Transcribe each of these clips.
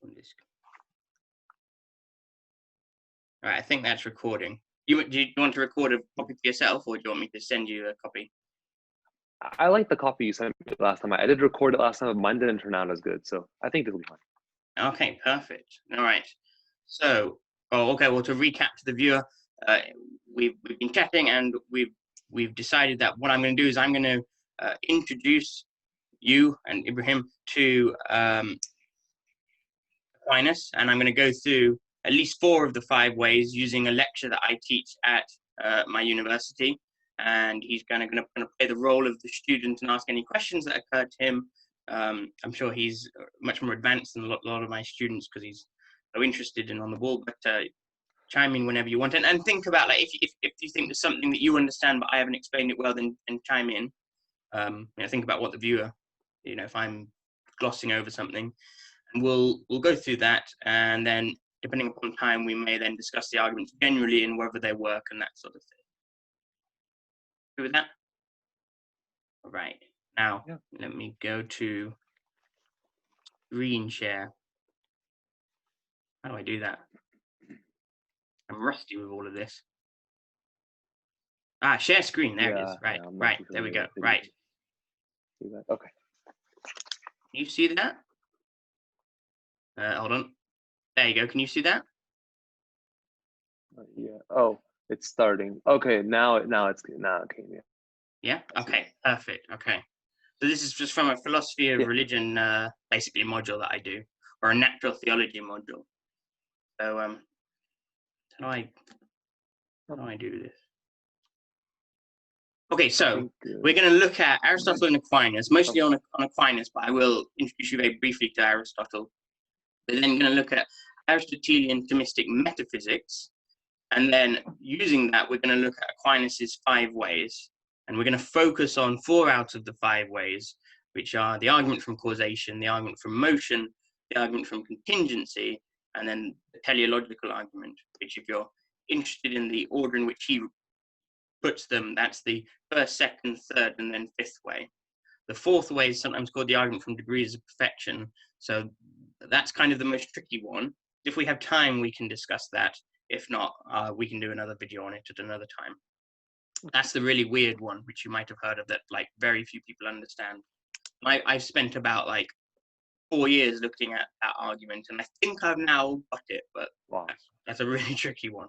All right, I think that's recording. Do you want to record a copy for yourself, or do you want me to send you a copy? I like the copy you sent me last time. I did record it last time, but mine didn't turn out as good, so I think it'll be fine. Okay, perfect. All right. So, okay. Well, to recap to the viewer, we've been chatting, and we've decided that what I'm going to do is I'm going to introduce you and Ibrahim to Aquinas, and I'm going to go through at least 4 of the 5 ways using a lecture that I teach at my university. And he's going to play the role of the student and ask any questions that occur to him. I'm sure he's much more advanced than a lot of my students because he's so interested and on the ball. But chime in whenever you want, and think about, like, if you think there's something that you understand but I haven't explained it well, then chime in. Think about what the viewer, if I'm glossing over something, and we'll go through that, and then depending upon time, we may then discuss the arguments generally and whether they work and that sort of thing. Agree with that? All right. Now, Let me go to screen share. How do I do that? I'm rusty with all of this. Share screen. There it is. Right. Right. There we go. Right. Okay. Can you see that? Hold on. There you go. Can you see that? Yeah. Oh, it's starting. Okay. Now it's good. Now okay. Yeah. Yeah. Okay. Perfect. Okay. So this is just from a philosophy of religion, basically module that I do, or a natural theology module. So how do I do this? Okay, so we're going to look at Aristotle and Aquinas, mostly on Aquinas, but I will introduce you very briefly to Aristotle. We're then going to look at Aristotelian Thomistic metaphysics, and then using that, we're going to look at Aquinas' 5 ways, and we're going to focus on 4 out of the 5 ways, which are the argument from causation, the argument from motion, the argument from contingency, and then the teleological argument, which, if you're interested in the order in which he puts them, that's the first, second, third, and then 5th way. The 4th way is sometimes called the argument from degrees of perfection. So that's kind of the most tricky one. If we have time, we can discuss that. If not, we can do another video on it at another time. That's the really weird one, which you might have heard of, that like very few people understand. I've spent about like 4 years looking at that argument, and I think I've now got it, but that's a really tricky one.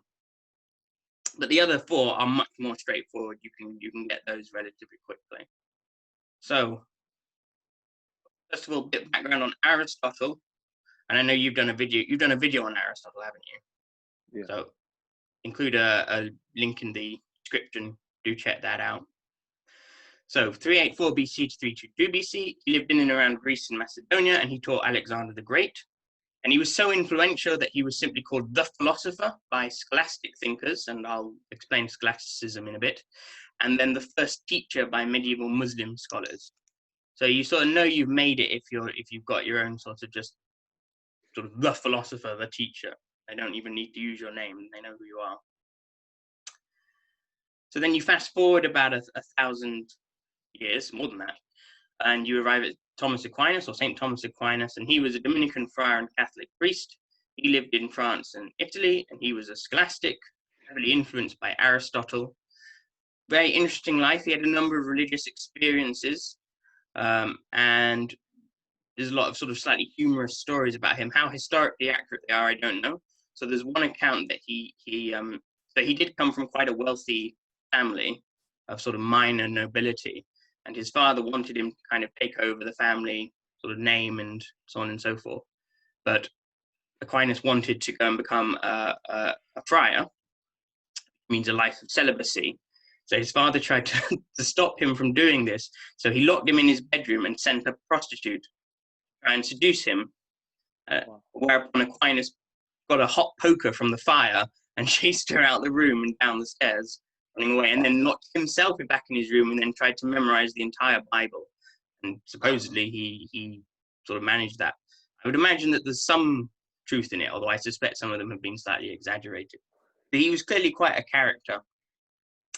But the other 4 are much more straightforward. You can get those relatively quickly. So, first of all, a bit of background on Aristotle. And I know you've done a video on Aristotle, haven't you? Yeah. So include a link in the description. Do check that out. So 384 BC to 322 BC, he lived in and around Greece and Macedonia, and he taught Alexander the Great. And he was so influential that he was simply called the Philosopher by scholastic thinkers, and I'll explain Scholasticism in a bit, and then the first teacher by medieval Muslim scholars. So you sort of know you've made it if you've got your own sort of the philosopher, the teacher. They don't even need to use your name; they know who you are. So then you fast forward about 1,000 years, more than that, and you arrive at Thomas Aquinas, or St. Thomas Aquinas, and he was a Dominican friar and Catholic priest. He lived in France and Italy, and he was a scholastic, heavily influenced by Aristotle. Very interesting life. He had a number of religious experiences, and there's a lot of sort of slightly humorous stories about him. How historically accurate they are, I don't know. So there's one account that he did come from quite a wealthy family of sort of minor nobility, and his father wanted him to kind of take over the family sort of name and so on and so forth. But Aquinas wanted to go and become a friar, which means a life of celibacy. So his father tried to stop him from doing this. So he locked him in his bedroom and sent a prostitute to try and seduce him, whereupon Aquinas got a hot poker from the fire and chased her out the room and down the stairs, running away, and then locked himself back in his room and then tried to memorize the entire Bible. And supposedly he sort of managed that. I would imagine that there's some truth in it, although I suspect some of them have been slightly exaggerated. But he was clearly quite a character.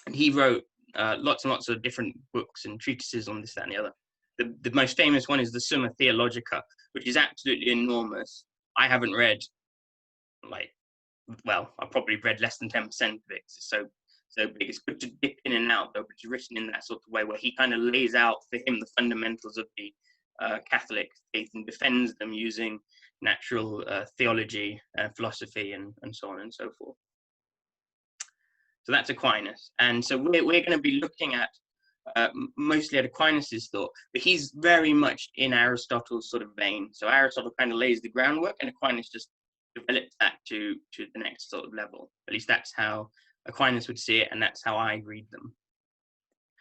And he wrote lots and lots of different books and treatises on this, that, and the other. The most famous one is the Summa Theologica, which is absolutely enormous. I haven't read, like, well, I've probably read less than 10% of it. It's so big. It's good to dip in and out, though, but it's written in that sort of way where he kind of lays out for him the fundamentals of the Catholic faith and defends them using natural theology, philosophy, and so on and so forth. So that's Aquinas. And so we're going to be looking at mostly at Aquinas' thought, but he's very much in Aristotle's sort of vein. So Aristotle kind of lays the groundwork, and Aquinas just develops that to the next sort of level. At least that's how Aquinas would see it, and that's how I read them.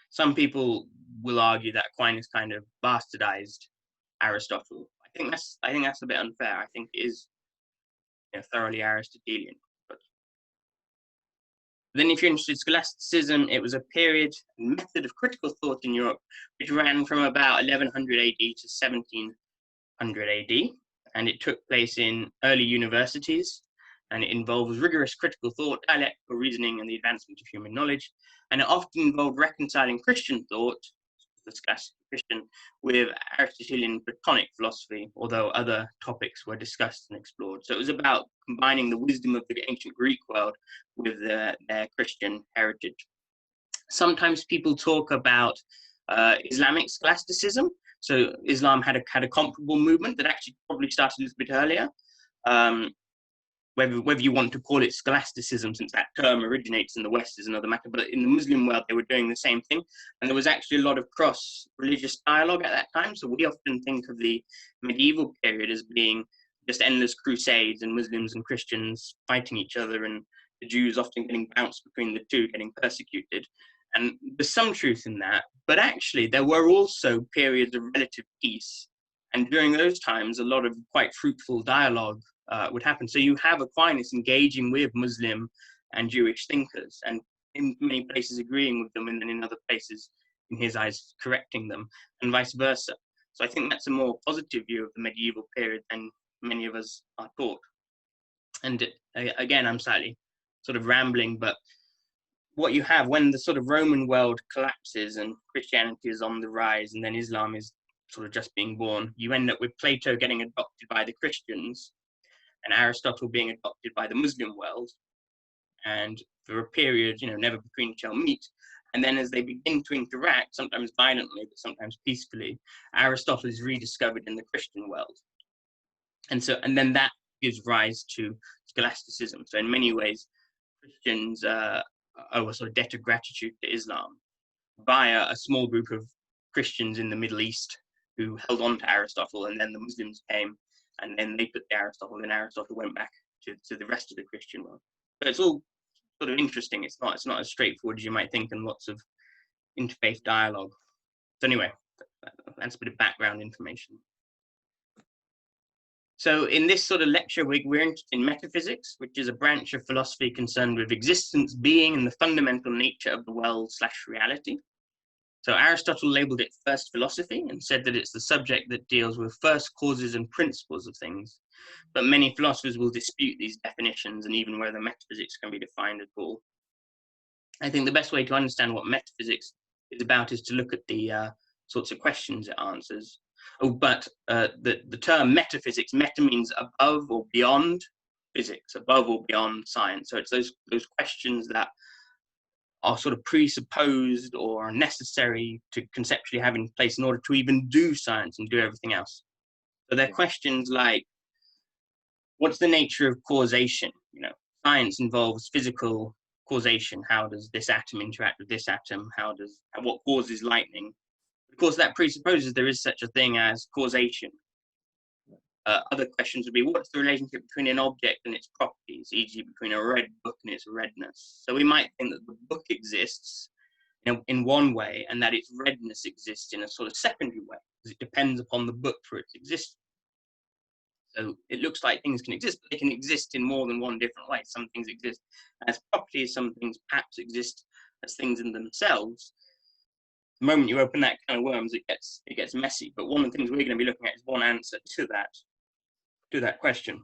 Some people will argue that Aquinas kind of bastardized Aristotle. I think that's a bit unfair. I think it is, you know, thoroughly Aristotelian. But then if you're interested in Scholasticism, it was a period and method of critical thought in Europe which ran from about 1100 AD to 1700 AD, and it took place in early universities, and it involves rigorous critical thought, dialectical reasoning, and the advancement of human knowledge. And it often involved reconciling Christian thought, the scholastic Christian, with Aristotelian Platonic philosophy, although other topics were discussed and explored. So it was about combining the wisdom of the ancient Greek world with their Christian heritage. Sometimes people talk about Islamic scholasticism. So Islam had a comparable movement that actually probably started a little bit earlier. Whether you want to call it scholasticism, since that term originates in the West, is another matter. But in the Muslim world, they were doing the same thing. And there was actually a lot of cross-religious dialogue at that time. So we often think of the medieval period as being just endless crusades and Muslims and Christians fighting each other, and the Jews often getting bounced between the two, getting persecuted. And there's some truth in that. But actually, there were also periods of relative peace. And during those times, a lot of quite fruitful dialogue would happen. So you have Aquinas engaging with Muslim and Jewish thinkers, and in many places agreeing with them, and then in other places, in his eyes, correcting them, and vice versa. So I think that's a more positive view of the medieval period than many of us are taught. And again, I'm slightly sort of rambling, but what you have when the sort of Roman world collapses and Christianity is on the rise, and then Islam is sort of just being born, you end up with Plato getting adopted by the Christians, and Aristotle being adopted by the Muslim world, and for a period, you know, never between shall meet. And then as they begin to interact, sometimes violently, but sometimes peacefully, Aristotle is rediscovered in the Christian world. And then that gives rise to scholasticism. So in many ways, Christians owe a sort of debt of gratitude to Islam via a small group of Christians in the Middle East who held on to Aristotle, and then the Muslims came, and then they put the Aristotle, and Aristotle went back to the rest of the Christian world. But it's all sort of interesting. It's not as straightforward as you might think, and lots of interfaith dialogue. So anyway, that's a bit of background information. So in this sort of lecture, we're interested in metaphysics, which is a branch of philosophy concerned with existence, being, and the fundamental nature of the world/reality. So Aristotle labeled it first philosophy and said that it's the subject that deals with first causes and principles of things. But many philosophers will dispute these definitions and even whether metaphysics can be defined at all. I think the best way to understand what metaphysics is about is to look at the sorts of questions it answers. Oh, but the term metaphysics, meta means above or beyond physics, above or beyond science. So it's those questions that are sort of presupposed or necessary to conceptually have in place in order to even do science and do everything else. So they're questions like, what's the nature of causation? You know, science involves physical causation. How does this atom interact with this atom? What causes lightning? Of course, that presupposes there is such a thing as causation. Other questions would be, what's the relationship between an object and its properties, e.g. between a red book and its redness? So we might think that the book exists in one way, and that its redness exists in a sort of secondary way, because it depends upon the book for its existence. So it looks like things can exist, but they can exist in more than one different way. Some things exist as properties, some things perhaps exist as things in themselves. The moment you open that can of worms, it gets messy. But one of the things we're going to be looking at is one answer to that question.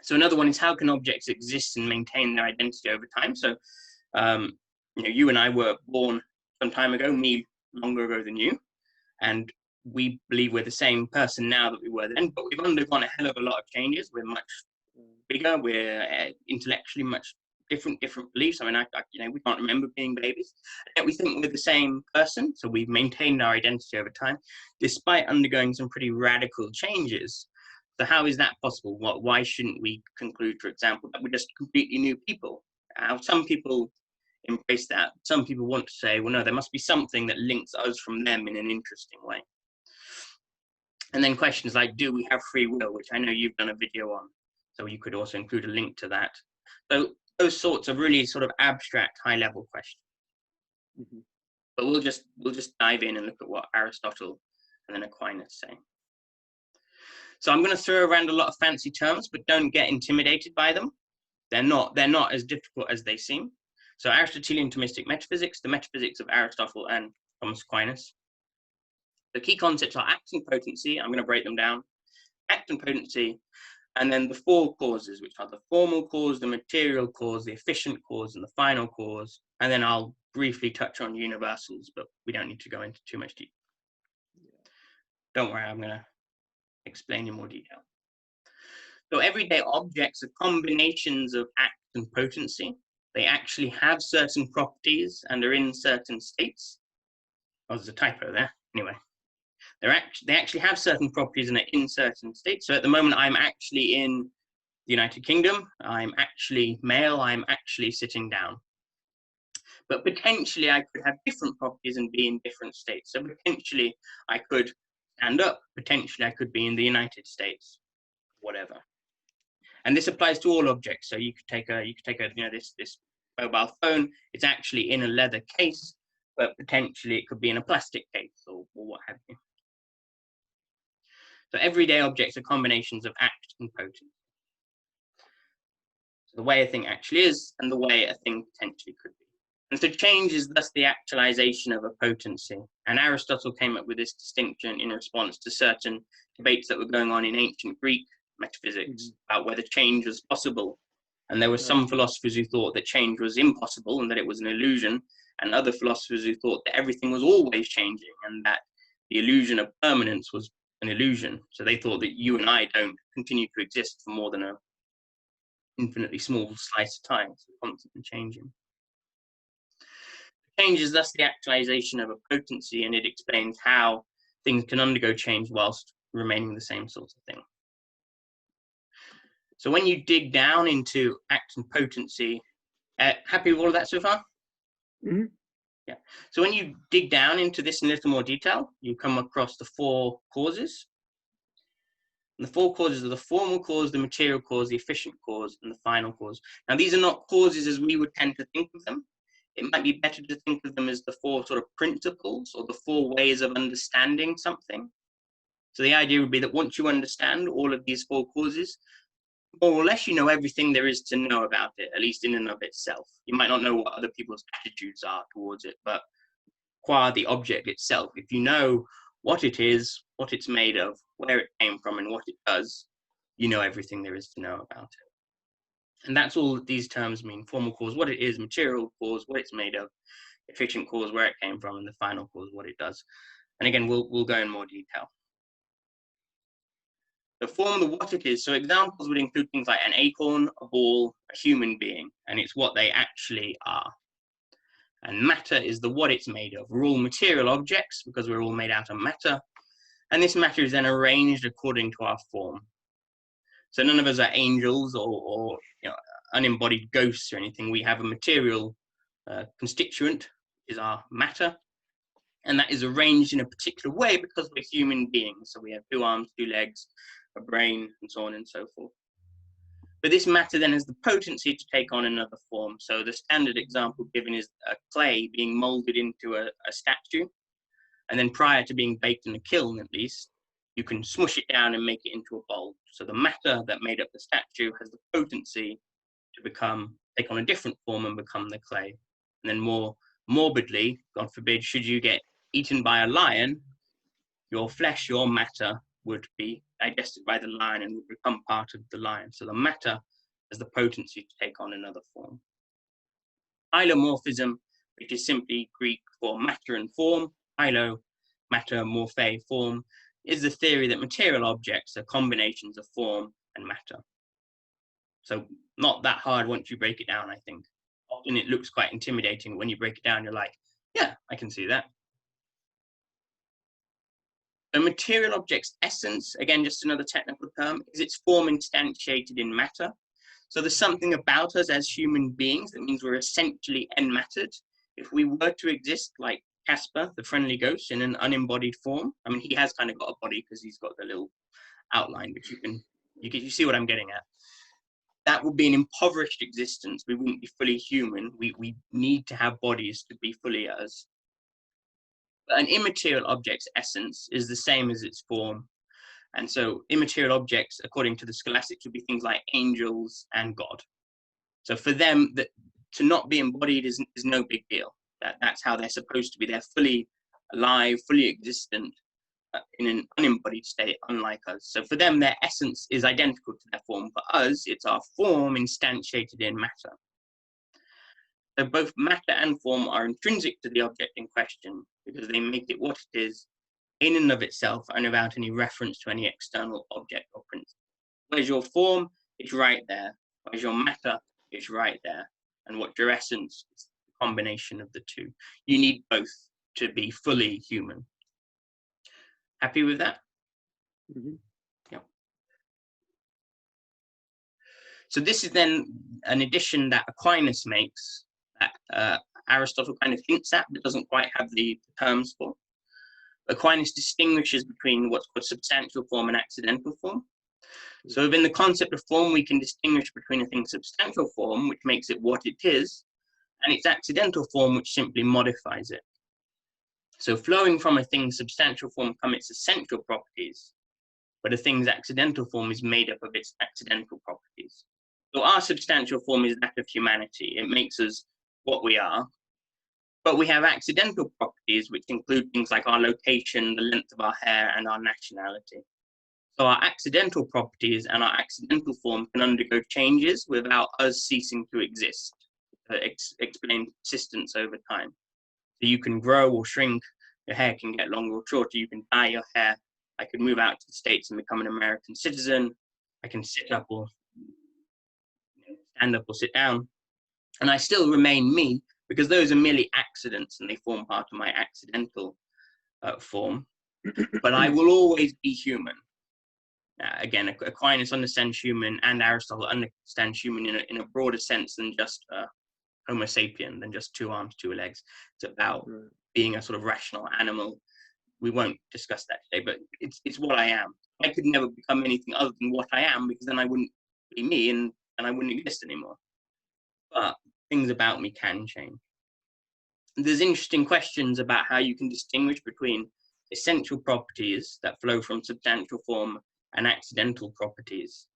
So another one is, how can objects exist and maintain their identity over time? So you know, you and I were born some time ago, me longer ago than you, and we believe we're the same person now that we were then, but we've undergone a hell of a lot of changes. We're much bigger. We're intellectually much different beliefs. I mean, we can't remember being babies. Yet we think we're the same person, so we've maintained our identity over time, despite undergoing some pretty radical changes. So how is that possible? Why shouldn't we conclude, for example, that we're just completely new people? Some people embrace that. Some people want to say, well, no, there must be something that links us from them in an interesting way. And then questions like, do we have free will, which I know you've done a video on, so you could also include a link to that. So those sorts of really sort of abstract, high-level questions. Mm-hmm. But we'll just dive in and look at what Aristotle and then Aquinas say. So I'm going to throw around a lot of fancy terms, but don't get intimidated by them. They're not as difficult as they seem. So Aristotelian Thomistic metaphysics, the metaphysics of Aristotle and Thomas Aquinas. The key concepts are act and potency. I'm going to break them down. Act and potency, and then the four causes, which are the formal cause, the material cause, the efficient cause, and the final cause. And then I'll briefly touch on universals, but we don't need to go into too much detail. Don't worry, I'm going to explain in more detail. So everyday objects are combinations of act and potency. They actually have certain properties and are in certain states. Oh, there's a typo there. Anyway. They actually have certain properties and are in certain states. So at the moment, I'm actually in the United Kingdom. I'm actually male. I'm actually sitting down. But potentially, I could have different properties and be in different states. So potentially, I could stand up. Potentially, I could be in the United States, whatever. And this applies to all objects. So you could take a this mobile phone. It's actually in a leather case, but potentially it could be in a plastic case or what have you. So everyday objects are combinations of act and potency. So the way a thing actually is and the way a thing potentially could be. And so change is thus the actualization of a potency. And Aristotle came up with this distinction in response to certain debates that were going on in ancient Greek metaphysics about whether change was possible. And there were some philosophers who thought that change was impossible and that it was an illusion, and other philosophers who thought that everything was always changing and that the illusion of permanence was an illusion. So they thought that you and I don't continue to exist for more than an infinitely small slice of time, so constantly changing. Change is thus the actualization of a potency, and it explains how things can undergo change whilst remaining the same sort of thing. So when you dig down into act and potency, happy with all of that so far? Mm-hmm. Yeah. So when you dig down into this in a little more detail, you come across the four causes. And the four causes are the formal cause, the material cause, the efficient cause, and the final cause. Now, these are not causes as we would tend to think of them. It might be better to think of them as the four sort of principles or the four ways of understanding something. So the idea would be that once you understand all of these four causes, more or less you know everything there is to know about it, at least in and of itself. You might not know what other people's attitudes are towards it, but qua the object itself, if you know what it is, what it's made of, where it came from, and what it does, you know everything there is to know about it. And that's all that these terms mean. Formal cause, what it is; material cause, what it's made of; efficient cause, where it came from; and the final cause, what it does. And again, we'll go in more detail. The form, the what it is. So examples would include things like an acorn, a ball, a human being, and it's what they actually are. And matter is the what it's made of. We're all material objects because we're all made out of matter. And this matter is then arranged according to our form. So none of us are angels or unembodied ghosts or anything. We have a material constituent, is our matter. And that is arranged in a particular way because we're human beings. So we have 2 arms, 2 legs, a brain, and so on and so forth. But this matter then has the potency to take on another form. So the standard example given is a clay being molded into a statue. And then prior to being baked in a kiln, at least, you can smush it down and make it into a bowl. So the matter that made up the statue has the potency to take on a different form and become the clay. And then more morbidly, God forbid, should you get eaten by a lion, your flesh, your matter would be digested by the lion and would become part of the lion. So the matter has the potency to take on another form. Hylomorphism, which is simply Greek for matter and form. Hylo, matter, morphe, form, is the theory that material objects are combinations of form and matter. So not that hard once you break it down, I think. Often it looks quite intimidating. When you break it down, you're like, yeah, I can see that. A material object's essence, again, just another technical term, is its form instantiated in matter. So there's something about us as human beings that means we're essentially enmattered. If we were to exist like Casper, the friendly ghost, in an unembodied form, I mean, he has kind of got a body because he's got the little outline, but you see what I'm getting at. That would be an impoverished existence. We wouldn't be fully human. We need to have bodies to be fully us. But an immaterial object's essence is the same as its form. And so immaterial objects, according to the scholastics, would be things like angels and God. So for them, to not be embodied is no big deal. That's how they're supposed to be. They're fully alive, fully existent in an unembodied state, unlike us. So for them, their essence is identical to their form. For us, it's our form instantiated in matter. So both matter and form are intrinsic to the object in question because they make it what it is in and of itself and without any reference to any external object or principle. Where's your form? It's right there. Where's your matter? It's right there. And what's your essence? It's the combination of the two. You need both to be fully human. Happy with that? Mm-hmm. Yeah. So this is then an addition that Aquinas makes that Aristotle kind of hints at, but doesn't quite have the terms for. Aquinas distinguishes between what's called substantial form and accidental form. So within the concept of form, we can distinguish between a thing's substantial form, which makes it what it is, and its accidental form, which simply modifies it. So flowing from a thing's substantial form come its essential properties, but a thing's accidental form is made up of its accidental properties. So our substantial form is that of humanity. It makes us what we are, but we have accidental properties, which include things like our location, the length of our hair, and our nationality. So our accidental properties and our accidental form can undergo changes without us ceasing to exist, explain persistence over time. So you can grow or shrink, your hair can get longer or shorter, you can dye your hair. I could move out to the States and become an American citizen. I can sit up or stand up or sit down. And I still remain me because those are merely accidents and they form part of my accidental form. But I will always be human. Again, Aquinas understands human and Aristotle understands human in a broader sense than just Homo sapien, than just 2 arms, 2 legs. It's about being a sort of rational animal. We won't discuss that today, but it's what I am. I could never become anything other than what I am because then I wouldn't be me and I wouldn't exist anymore. But things about me can change. There's interesting questions about how you can distinguish between essential properties that flow from substantial form and accidental properties.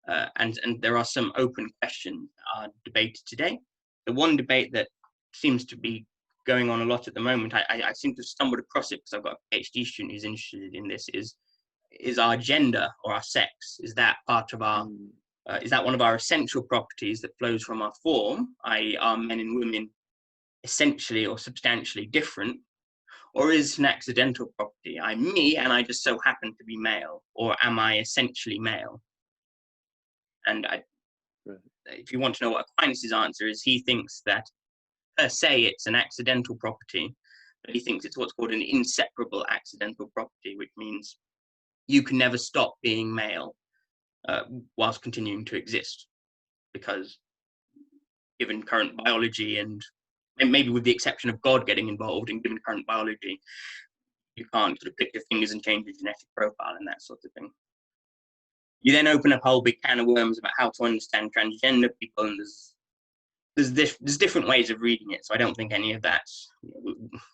And there are some open questions that are debated today. The one debate that seems to be going on a lot at the moment, I seem to have stumbled across it because I've got a PhD student who's interested in this, is our gender or our sex. Is that part of our, is that one of our essential properties that flows from our form, i.e. are men and women essentially or substantially different? Or is it an accidental property? I'm me and I just so happen to be male, or am I essentially male? And if you want to know what Aquinas' answer is, he thinks that per se it's an accidental property, but he thinks it's what's called an inseparable accidental property, which means you can never stop being male whilst continuing to exist, because given current biology and maybe with the exception of God getting involved in given current biology, you can't sort of click your fingers and change your genetic profile and that sort of thing. You then open up a whole big can of worms about how to understand transgender people, and there's different ways of reading it. So I don't think any of that,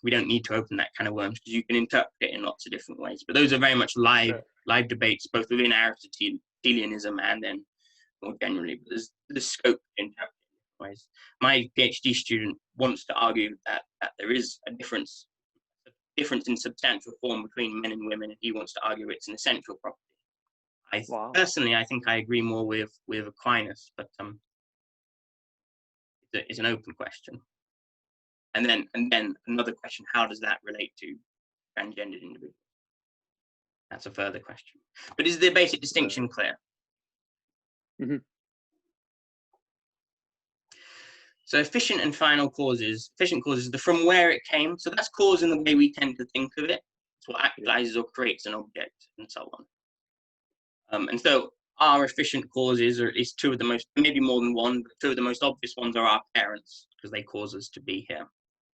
we don't need to open that can of worms because you can interpret it in lots of different ways. But those are very much live debates, both within Aristotelianism and then more generally. But there's scope to interpret it in different ways. My PhD student wants to argue that there is a difference in substantial form between men and women, and he wants to argue it's an essential property. Personally, I think I agree more with Aquinas, but it's an open question. And then another question: how does that relate to transgendered individuals? That's a further question. But is the basic distinction clear? Mhm. So efficient and final causes. Efficient causes are from where it came. So that's cause in the way we tend to think of it. It's what actualizes or creates an object, and so on. And so our efficient causes are at least two of the most, maybe more than one, but two of the most obvious ones are our parents, because they cause us to be here.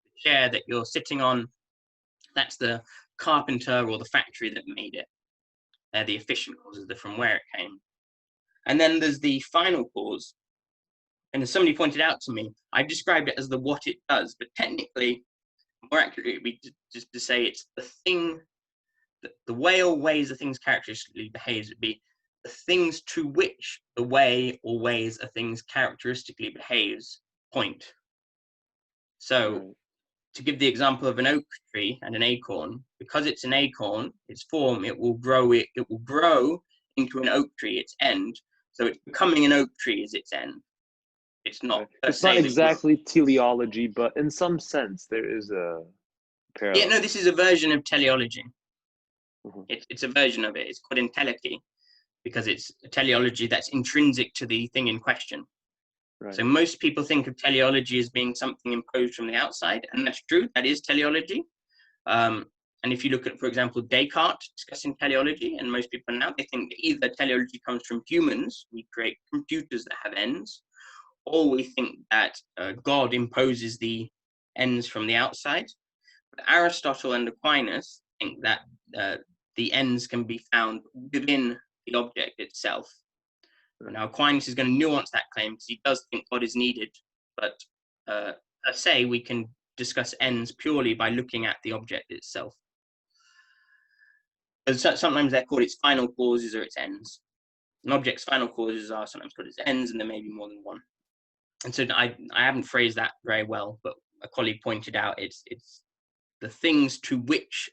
The chair that you're sitting on, that's the carpenter or the factory that made it. They're the efficient causes, they're from where it came. And then there's the final cause. And as somebody pointed out to me, I've described it as the what it does, but technically, more accurately, it would be just to say it's the thing, the way or ways a thing's characteristically behaves. It would be the things to which the way or ways a thing's characteristically behaves point. So, to give the example of an oak tree and an acorn, because it's an acorn, its form, it will grow into an oak tree, its end. So it's becoming an oak tree is its end. It's not. It's not exactly teleology, but in some sense there is a parallel. Yeah, no, this is a version of teleology. Mhm. It's a version of it. It's called entelechy because it's a teleology that's intrinsic to the thing in question. Right. So most people think of teleology as being something imposed from the outside, and that's true. That is teleology. And if you look at, for example, Descartes discussing teleology, and most people now, they think that either teleology comes from humans, we create computers that have ends, or we think that God imposes the ends from the outside. But Aristotle and Aquinas think that the ends can be found within the object itself. Now, Aquinas is going to nuance that claim because he does think God is needed, but per se, we can discuss ends purely by looking at the object itself. Sometimes they're called its final causes or its ends. An object's final causes are sometimes called its ends, and there may be more than one. And so I haven't phrased that very well, but a colleague pointed out it's the things to which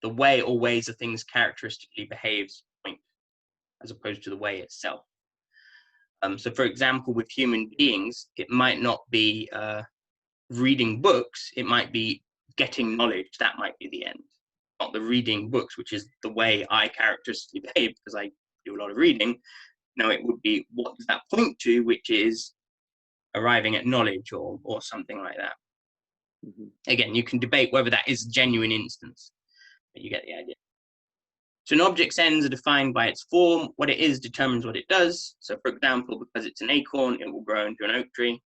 the way or ways a thing's characteristically behaves point, as opposed to the way itself. So for example, with human beings, it might not be reading books, it might be getting knowledge, that might be the end. Not the reading books, which is the way I characteristically behave because I do a lot of reading. No, it would be what does that point to, which is arriving at knowledge or something like that. Mm-hmm. Again, you can debate whether that is a genuine instance, but you get the idea. So an object's ends are defined by its form. What it is determines what it does. So for example, because it's an acorn, it will grow into an oak tree.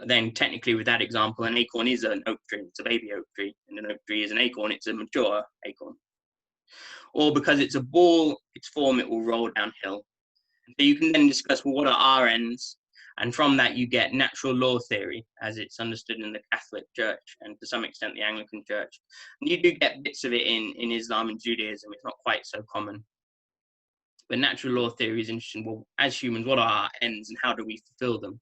Then technically with that example, an acorn is an oak tree. It's a baby oak tree. And an oak tree is an acorn. It's a mature acorn. Or because it's a ball, its form, it will roll downhill. So you can then discuss, well, what are our ends? And from that, you get natural law theory, as it's understood in the Catholic Church and to some extent the Anglican Church. And you do get bits of it in Islam and Judaism. It's not quite so common. But natural law theory is interesting. Well, as humans, what are our ends and how do we fulfill them?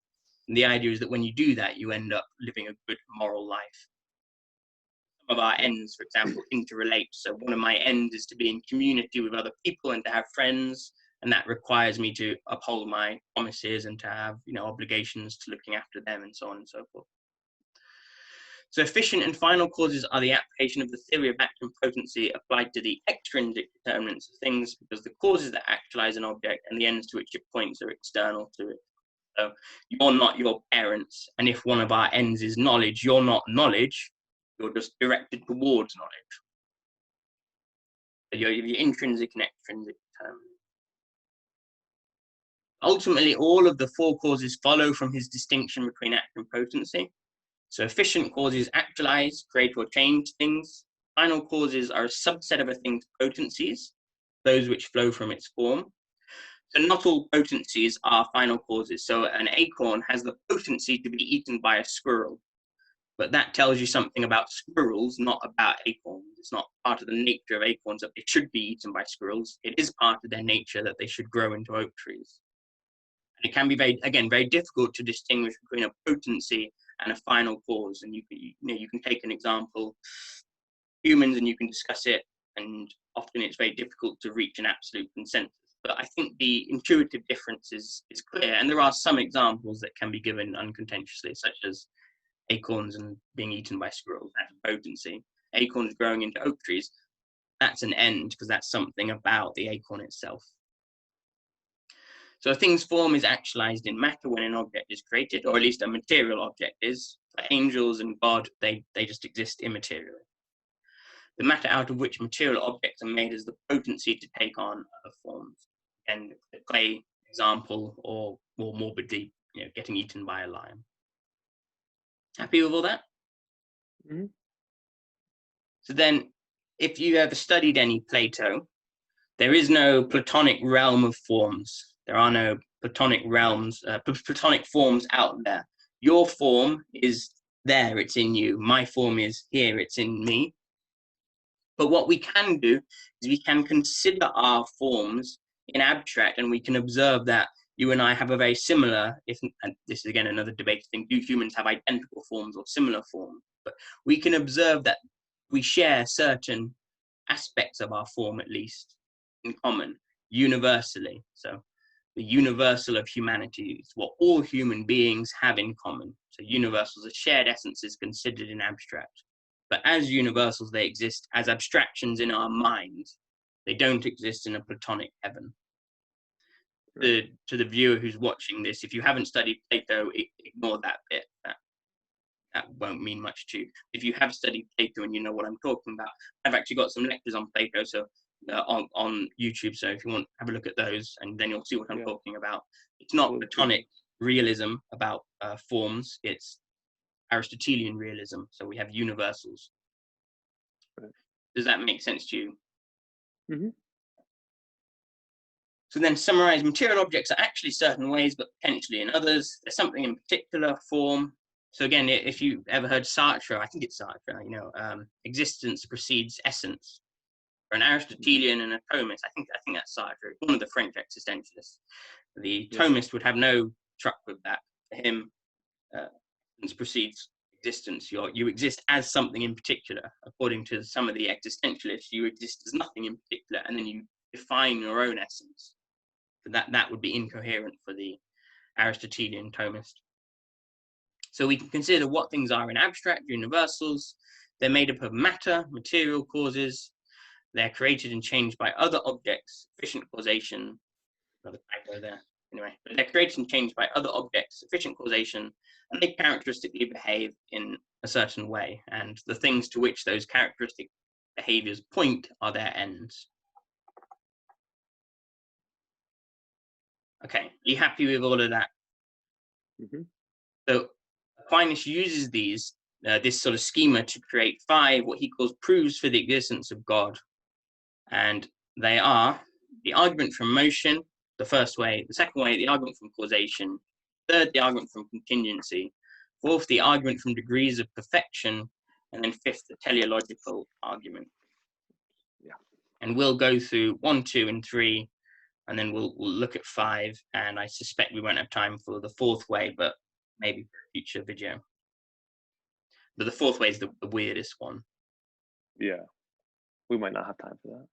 And the idea is that when you do that, you end up living a good moral life. Some of our ends, for example, interrelate. So one of my ends is to be in community with other people and to have friends. And that requires me to uphold my promises and to have, obligations to looking after them and so on and so forth. So efficient and final causes are the application of the theory of act and potency applied to the extrinsic determinants of things because the causes that actualize an object and the ends to which it points are external to it. So you're not your parents. And if one of our ends is knowledge, you're not knowledge. You're just directed towards knowledge. So you're intrinsic and extrinsic determinants. Ultimately, all of the four causes follow from his distinction between act and potency. So efficient causes actualize, create or change things. Final causes are a subset of a thing's potencies, those which flow from its form. So not all potencies are final causes. So an acorn has the potency to be eaten by a squirrel. But that tells you something about squirrels, not about acorns. It's not part of the nature of acorns that they should be eaten by squirrels. It is part of their nature that they should grow into oak trees. And it can be very difficult to distinguish between a potency and a final cause. And you can take an example, humans, and you can discuss it. And often it's very difficult to reach an absolute consensus. But I think the intuitive difference is clear. And there are some examples that can be given uncontentiously, such as acorns and being eaten by squirrels. That's potency. acorns growing into oak trees, that's an end, because that's something about the acorn itself. So a thing's form is actualized in matter when an object is created, or at least a material object is. For angels and God, they just exist immaterially. The matter out of which material objects are made has the potency to take on other forms. And the clay example, or more morbidly, getting eaten by a lion. Happy with all that? Mm-hmm. So then, if you ever studied any Plato, there is no Platonic realm of forms. There are no Platonic realms, Platonic forms out there. Your form is there, it's in you. My form is here, it's in me. But what we can do is we can consider our forms in abstract, and we can observe that you and I have a very similar, and this is again another debate thing, do humans have identical forms or similar forms? But we can observe that we share certain aspects of our form, at least, in common, universally. So the universal of humanity is what all human beings have in common. So universals are shared essences considered in abstract. But as universals, they exist as abstractions in our minds. They don't exist in a Platonic heaven. To the viewer who's watching this, if you haven't studied Plato, ignore that bit. That won't mean much to you. If you have studied Plato and you know what I'm talking about, I've actually got some lectures on Plato on YouTube, so if you want, have a look at those, and then you'll see what I'm talking about. It's not Platonic realism about forms, it's Aristotelian realism, so we have universals. Does that make sense to you? Mm-hmm. So then summarize, material objects are actually certain ways, but potentially in others. There's something in particular form. So again, if you ever heard Sartre, I think it's Sartre, existence precedes essence. For an Aristotelian and a Thomist, I think that's Sartre, one of the French existentialists. The Thomist would have no truck with that. For him, essence precedes existence. You exist as something in particular. According to some of the existentialists, you exist as nothing in particular, and then you define your own essence. So that would be incoherent for the Aristotelian Thomist. So we can consider what things are in abstract, universals. They're made up of matter, material causes. They're created and changed by other objects, efficient causation. Another typo there. Anyway, but they're created and changed by other objects, efficient causation, and they characteristically behave in a certain way. And the things to which those characteristic behaviors point are their ends. Okay, are you happy with all of that? Mm-hmm. So Aquinas uses this sort of schema to create 5, what he calls proofs for the existence of God. And they are the argument from motion, the first way; the second way, the argument from causation; third, the argument from contingency; fourth, the argument from degrees of perfection; and then fifth, the teleological argument. Yeah. And we'll go through 1, 2, and 3, and then we'll look at 5, and I suspect we won't have time for the fourth way, but maybe for a future video. But the fourth way is the weirdest one. Yeah, we might not have time for that.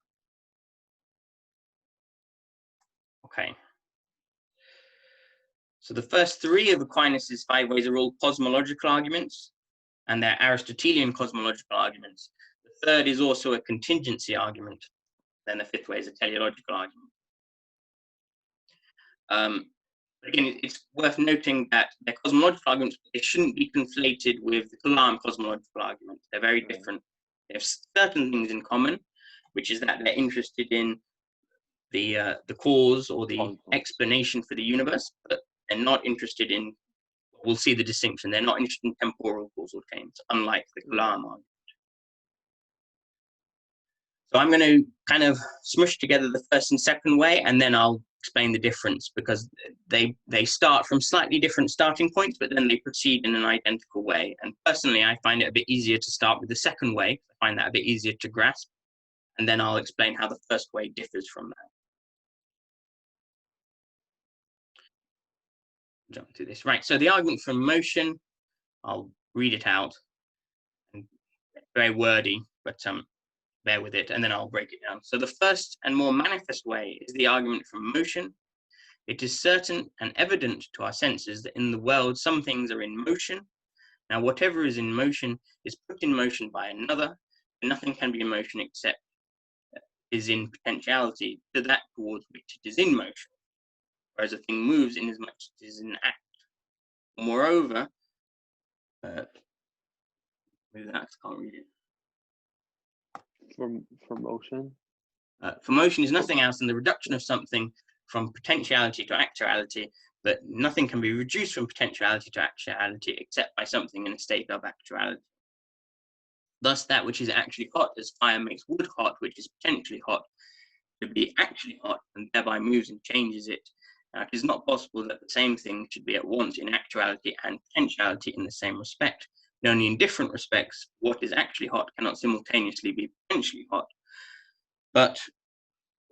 Okay. So the first 3 of Aquinas' 5 ways are all cosmological arguments, and they're Aristotelian cosmological arguments. The third is also a contingency argument. Then the 5th way is a teleological argument. Again, it's worth noting that they're cosmological arguments, but they shouldn't be conflated with the Kalam cosmological argument. They're very different. They have certain things in common, which is that they're interested in the cause or the explanation for the universe, but they're not interested in, we'll see the distinction, they're not interested in temporal causal chains, unlike the Kalam argument. So I'm going to kind of smush together the first and second way, and then I'll explain the difference, because they start from slightly different starting points, but then they proceed in an identical way. And personally, I find it a bit easier to start with the second way. I find that a bit easier to grasp, and then I'll explain how the first way differs from that. Jump through this. Right, so the argument from motion, I'll read it out. Very wordy, but bear with it, and then I'll break it down. So the first and more manifest way is the argument from motion. It is certain and evident to our senses that in the world some things are in motion. Now whatever is in motion is put in motion by another, nothing can be in motion except is in potentiality to that towards which it is in motion, whereas a thing moves in as much as it is in act. Moreover, maybe that I can't read it. For motion? For motion is nothing else than the reduction of something from potentiality to actuality, but nothing can be reduced from potentiality to actuality except by something in a state of actuality. Thus, that which is actually hot, as fire makes wood hot, which is potentially hot, to be actually hot, and thereby moves and changes it. Now, it is not possible that the same thing should be at once in actuality and potentiality in the same respect. And only in different respects, what is actually hot cannot simultaneously be potentially hot. But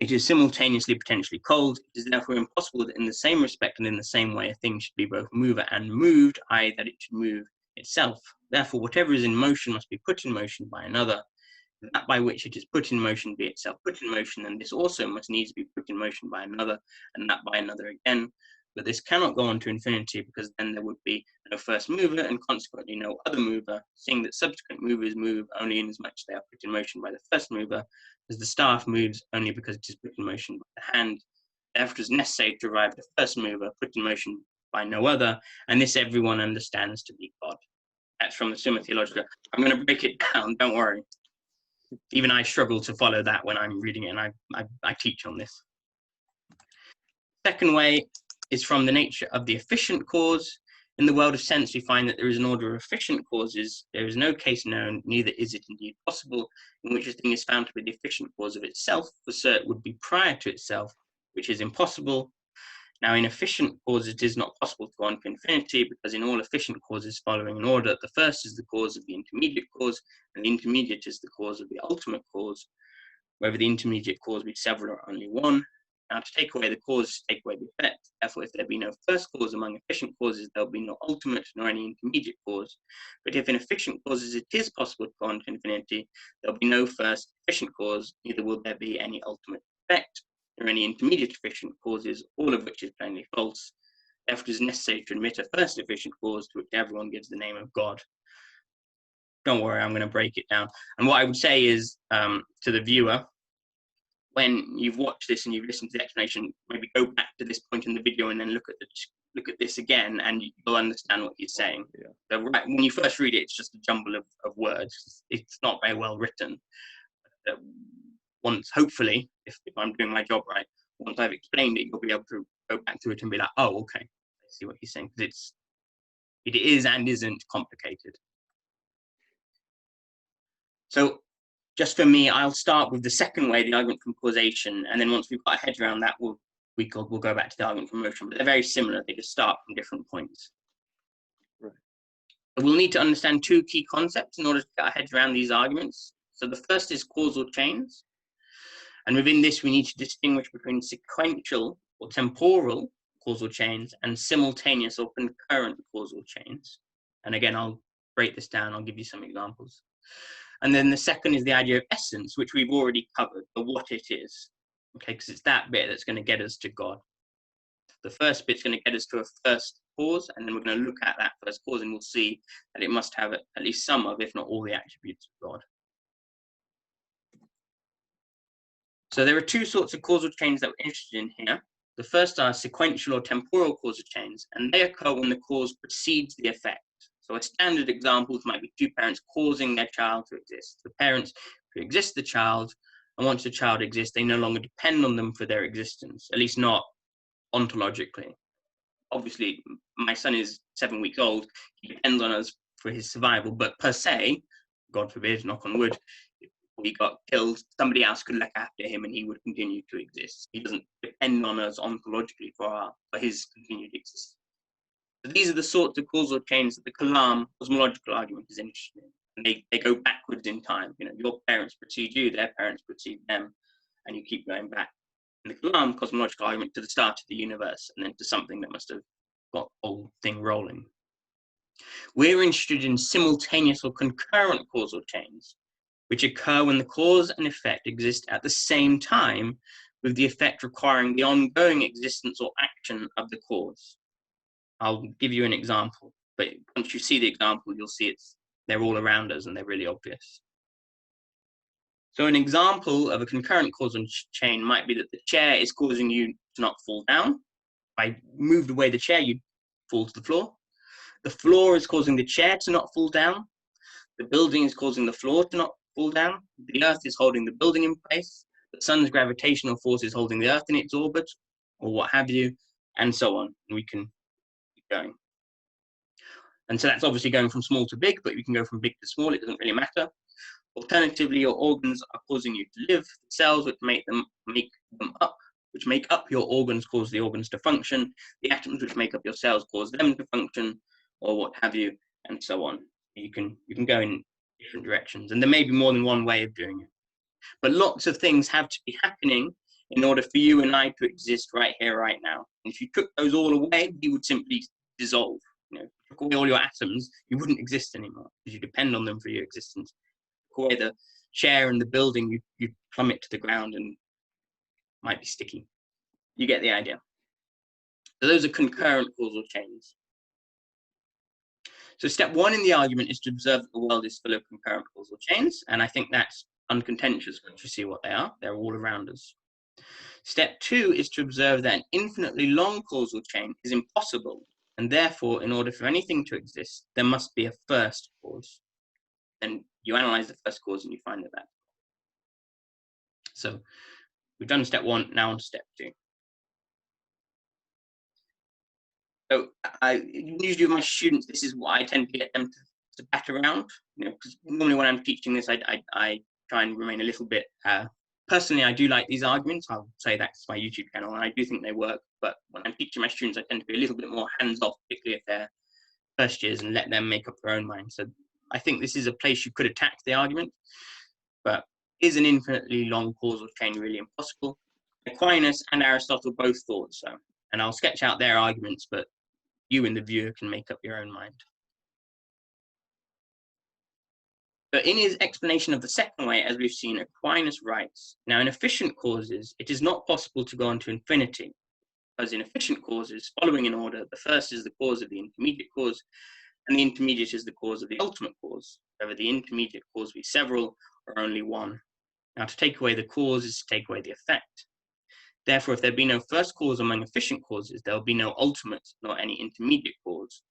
it is simultaneously potentially cold. It is therefore impossible that in the same respect and in the same way a thing should be both mover and moved, i.e. that it should move itself. Therefore, whatever is in motion must be put in motion by another. That by which it is put in motion be itself put in motion, and this also must needs be put in motion by another, and that by another again. But this cannot go on to infinity, because then there would be no first mover, and consequently no other mover, seeing that subsequent movers move only inasmuch as they are put in motion by the first mover, as the staff moves only because it is put in motion by the hand. Therefore, it is necessary to arrive at the first mover put in motion by no other, and this everyone understands to be God. That's from the Summa Theologica. I'm going to break it down, don't worry. Even I struggle to follow that when I'm reading it, and I teach on this. Second way is from the nature of the efficient cause. In the world of sense, we find that there is an order of efficient causes. There is no case known, neither is it indeed possible, in which a thing is found to be the efficient cause of itself, for so it would be prior to itself, which is impossible. Now, in efficient causes, it is not possible to go on to infinity, because in all efficient causes following an order, the first is the cause of the intermediate cause, and the intermediate is the cause of the ultimate cause, whether the intermediate cause be several or only one. Now, to take away the cause, take away the effect. Therefore, if there be no first cause among efficient causes, there will be no ultimate nor any intermediate cause. But if in efficient causes it is possible to go on to infinity, there will be no first efficient cause, neither will there be any ultimate effect, or any intermediate efficient causes, all of which is plainly false. Therefore, it is necessary to admit a first efficient cause to which everyone gives the name of God. Don't worry, I'm going to break it down. And what I would say is to the viewer, when you've watched this and you've listened to the explanation, maybe go back to this point in the video and then look at this again, and you'll understand what he's saying. Yeah. So when you first read it, it's just a jumble of words. It's not very well written. Once, hopefully, if I'm doing my job right, once I've explained it, you'll be able to go back through it and be like, oh, okay, I see what he's saying, because it is and isn't complicated. So just for me, I'll start with the second way, the argument from causation, and then once we've got our heads around that, we'll go back to the argument from motion. But they're very similar. They just start from different points. Right. We'll need to understand two key concepts in order to get our heads around these arguments. So the first is causal chains. And within this, we need to distinguish between sequential or temporal causal chains and simultaneous or concurrent causal chains. And again, I'll break this down. I'll give you some examples. And then the second is the idea of essence, which we've already covered, the what it is. Okay, because it's that bit that's going to get us to God. The first bit's going to get us to a first cause, and then we're going to look at that first cause, and we'll see that it must have at least some of, if not all, the attributes of God. So there are two sorts of causal chains that we're interested in here. The first are sequential or temporal causal chains, and they occur when the cause precedes the effect. So a standard examples might be two parents causing their child to exist. The parents pre-exist the child, and once the child exists, they no longer depend on them for their existence, at least not ontologically. Obviously, my son is 7 weeks old. He depends on us for his survival, but per se, God forbid, knock on wood, if he got killed, somebody else could look after him and he would continue to exist. He doesn't depend on us ontologically for his continued existence. So these are the sorts of causal chains that the Kalam cosmological argument is interested in. And they go backwards in time. You know, your parents precede you, their parents precede them, and you keep going back. In the Kalam cosmological argument, to the start of the universe, and then to something that must have got the whole thing rolling. We're interested in simultaneous or concurrent causal chains, which occur when the cause and effect exist at the same time, with the effect requiring the ongoing existence or action of the cause. I'll give you an example, but once you see the example, you'll see they're all around us and they're really obvious. So an example of a concurrent causal chain might be that the chair is causing you to not fall down. If I moved away the chair, you'd fall to the floor. The floor is causing the chair to not fall down. The building is causing the floor to not fall down. The earth is holding the building in place. The sun's gravitational force is holding the earth in its orbit, or what have you, and so on. And we can keep going. And so that's obviously going from small to big, but we can go from big to small. It doesn't really matter. Alternatively, your organs are causing you to live. The cells which make up your organs cause the organs to function. The atoms which make up your cells cause them to function, or what have you, and so on. You can go in different directions, and there may be more than one way of doing it. But lots of things have to be happening in order for you and I to exist right here, right now. And if you took those all away, you would simply dissolve. You know, if you took away all your atoms, you wouldn't exist anymore because you depend on them for your existence. Took away the chair and the building, you plummet to the ground and might be sticky. You get the idea. So those are concurrent causal chains. So step one in the argument is to observe that the world is full of concurrent causal chains, and I think that's uncontentious once you see what they are. They're all around us. Step two is to observe that an infinitely long causal chain is impossible, and therefore, in order for anything to exist, there must be a first cause. Then you analyze the first cause and you find that. So we've done step one, now on to step two. So I usually with my students, this is what I tend to get them to bat around. You know, because normally when I'm teaching this, I try and remain a little bit. Personally, I do like these arguments. I'll say that's my YouTube channel, and I do think they work. But when I'm teaching my students, I tend to be a little bit more hands-off, particularly if they're first years, and let them make up their own mind. So I think this is a place you could attack the argument. But is an infinitely long causal chain really impossible? Aquinas and Aristotle both thought so. And I'll sketch out their arguments, but you and the viewer can make up your own mind. But in his explanation of the second way, as we've seen, Aquinas writes, now in efficient causes, it is not possible to go on to infinity, because in efficient causes, following in order, the first is the cause of the intermediate cause, and the intermediate is the cause of the ultimate cause, whether the intermediate cause be several or only one. Now to take away the cause is to take away the effect. Therefore, if there be no first cause among efficient causes, there will be no ultimate nor any intermediate cause.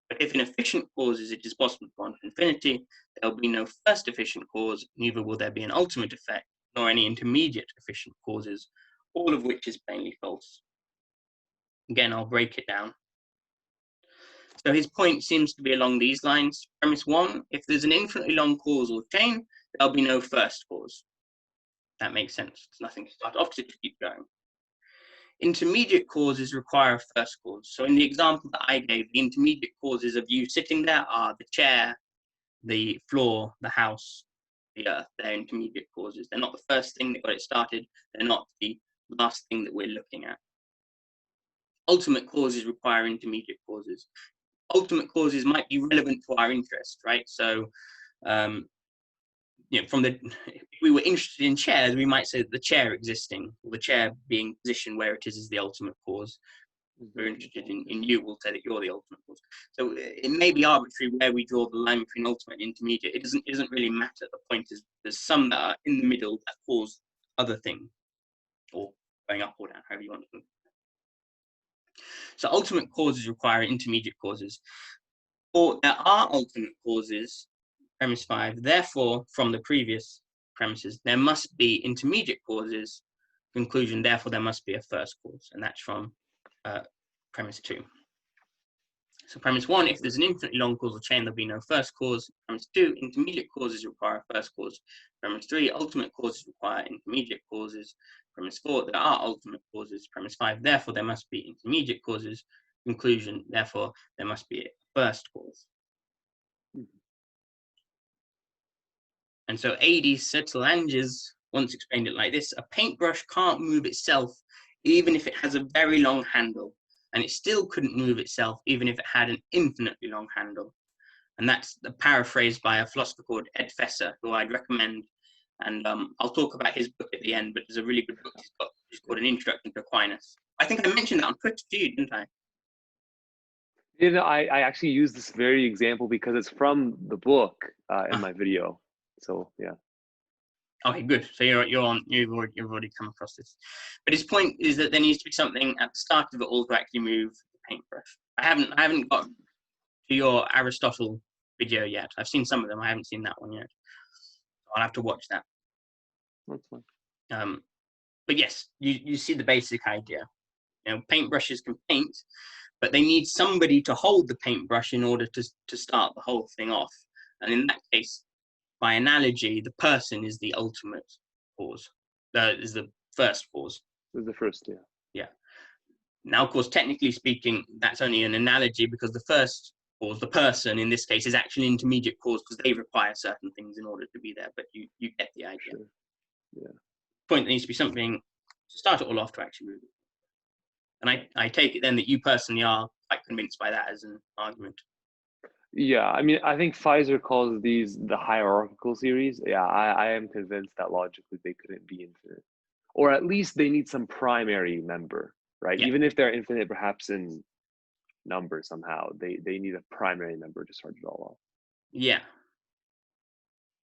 But if in efficient causes it is possible to go on to infinity, there will be no first efficient cause, neither will there be an ultimate effect, nor any intermediate efficient causes, all of which is plainly false. Again, I'll break it down. So his point seems to be along these lines. Premise one, if there's an infinitely long causal chain, there'll be no first cause. That makes sense. There's nothing to start off to keep going. Intermediate causes require a first cause. So in the example that I gave, the intermediate causes of you sitting there are the chair, the floor, the house, the earth. They're intermediate causes. They're not the first thing that got it started. They're not the last thing that we're looking at. Ultimate causes require intermediate causes. Ultimate causes might be relevant to our interest, right? So, you know, if we were interested in chairs, we might say that the chair existing, or the chair being positioned where it is the ultimate cause. If we're interested in you, we'll say that you're the ultimate cause. So it may be arbitrary where we draw the line between ultimate and intermediate. It doesn't really matter. The point is there's some that are in the middle that cause other things, or going up or down, however you want to. So ultimate causes require intermediate causes. Or there are ultimate causes, premise 5, therefore, from the previous premises, there must be intermediate causes, conclusion, therefore there must be a first cause, and that's from premise 2. So premise 1, if there's an infinitely long causal chain, there'll be no first cause. Premise 2, intermediate causes require a first cause. Premise 3, ultimate causes require intermediate causes. Premise 4, there are ultimate causes. Premise 5, therefore there must be intermediate causes. Conclusion, therefore there must be a first cause. And so A.D. Sertalanges once explained it like this: a paintbrush can't move itself even if it has a very long handle, and it still couldn't move itself even if it had an infinitely long handle. And that's the paraphrase by a philosopher called Ed Fesser, who I'd recommend. And I'll talk about his book at the end, but there's a really good book he's got. It's called An Introduction to Aquinas. I think I mentioned that on Twitter to you, didn't I? You know, I actually use this very example because it's from the book in my video. So yeah. Okay, good. So you've already come across this. But his point is that there needs to be something at the start of it all to actually move the paintbrush. I haven't got to your Aristotle video yet. I've seen some of them. I haven't seen that one yet. I'll have to watch that. That's fine. But yes, you see the basic idea. You know, paintbrushes can paint, but they need somebody to hold the paintbrush in order to start the whole thing off. And in that case, by analogy, the person is the ultimate cause. Is the first cause. This is the first, yeah. Yeah. Now, of course, technically speaking, that's only an analogy because the first cause, the person in this case, is actually an intermediate cause because they require certain things in order to be there. But you get the idea. Sure. Yeah. Point, there needs to be something to start it all off to actually move it. And I take it then that you personally are quite convinced by that as an argument. Yeah, I mean, I think Pfizer calls these the hierarchical series. Yeah, I am convinced that logically they couldn't be infinite. Or at least they need some primary member, right? Yeah. Even if they're infinite, perhaps in number somehow, they need a primary member to start it all off. Yeah.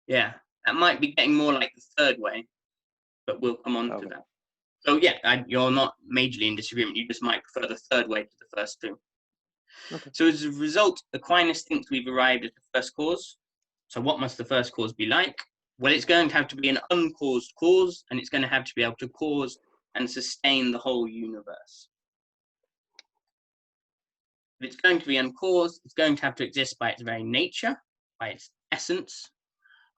Yeah. That might be getting more like the third way, but we'll come on to that. So yeah, you're not majorly in disagreement. You just might prefer the third way to the first two. Okay. So as a result, Aquinas thinks we've arrived at the first cause. So what must the first cause be like? Well, it's going to have to be an uncaused cause, and it's going to have to be able to cause and sustain the whole universe. If it's going to be uncaused, it's going to have to exist by its very nature, by its essence.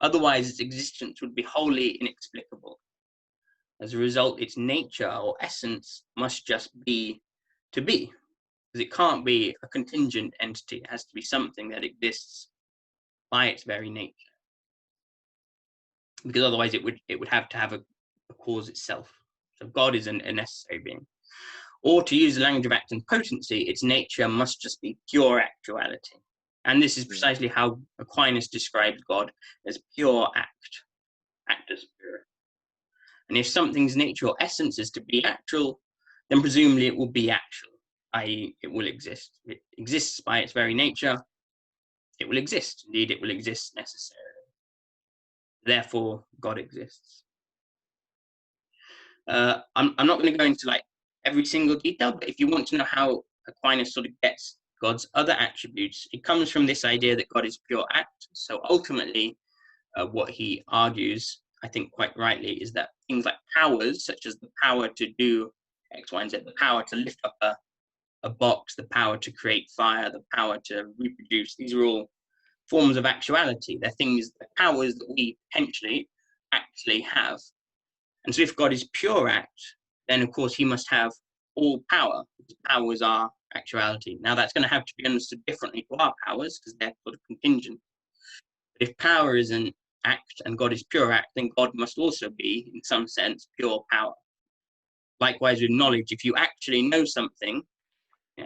Otherwise, its existence would be wholly inexplicable. As a result, its nature or essence must just be to be, because it can't be a contingent entity. It has to be something that exists by its very nature, because otherwise it would have to have a cause itself. So God is a necessary being. Or to use the language of act and potency, its nature must just be pure actuality. And this is precisely how Aquinas describes God, as pure act, act as spirit. And if something's nature or essence is to be actual, then presumably it will be actual, i.e. it will exist. It exists by its very nature, it will exist. Indeed, it will exist necessarily. Therefore, God exists. I'm not going to go into like every single detail, but if you want to know how Aquinas sort of gets God's other attributes, it comes from this idea that God is pure act. So ultimately, what he argues, I think quite rightly, is that things like powers, such as the power to do X, Y, and Z, the power to lift up a box, the power to create fire, the power to reproduce, these are all forms of actuality. They're things, they're powers that we potentially actually have. And so if God is pure act, then of course he must have all power, because powers are actuality. Now that's going to have to be understood differently to our powers, because they're sort of contingent. But if power is an act and God is pure act, then God must also be, in some sense, pure power. Likewise with knowledge, if you actually know something,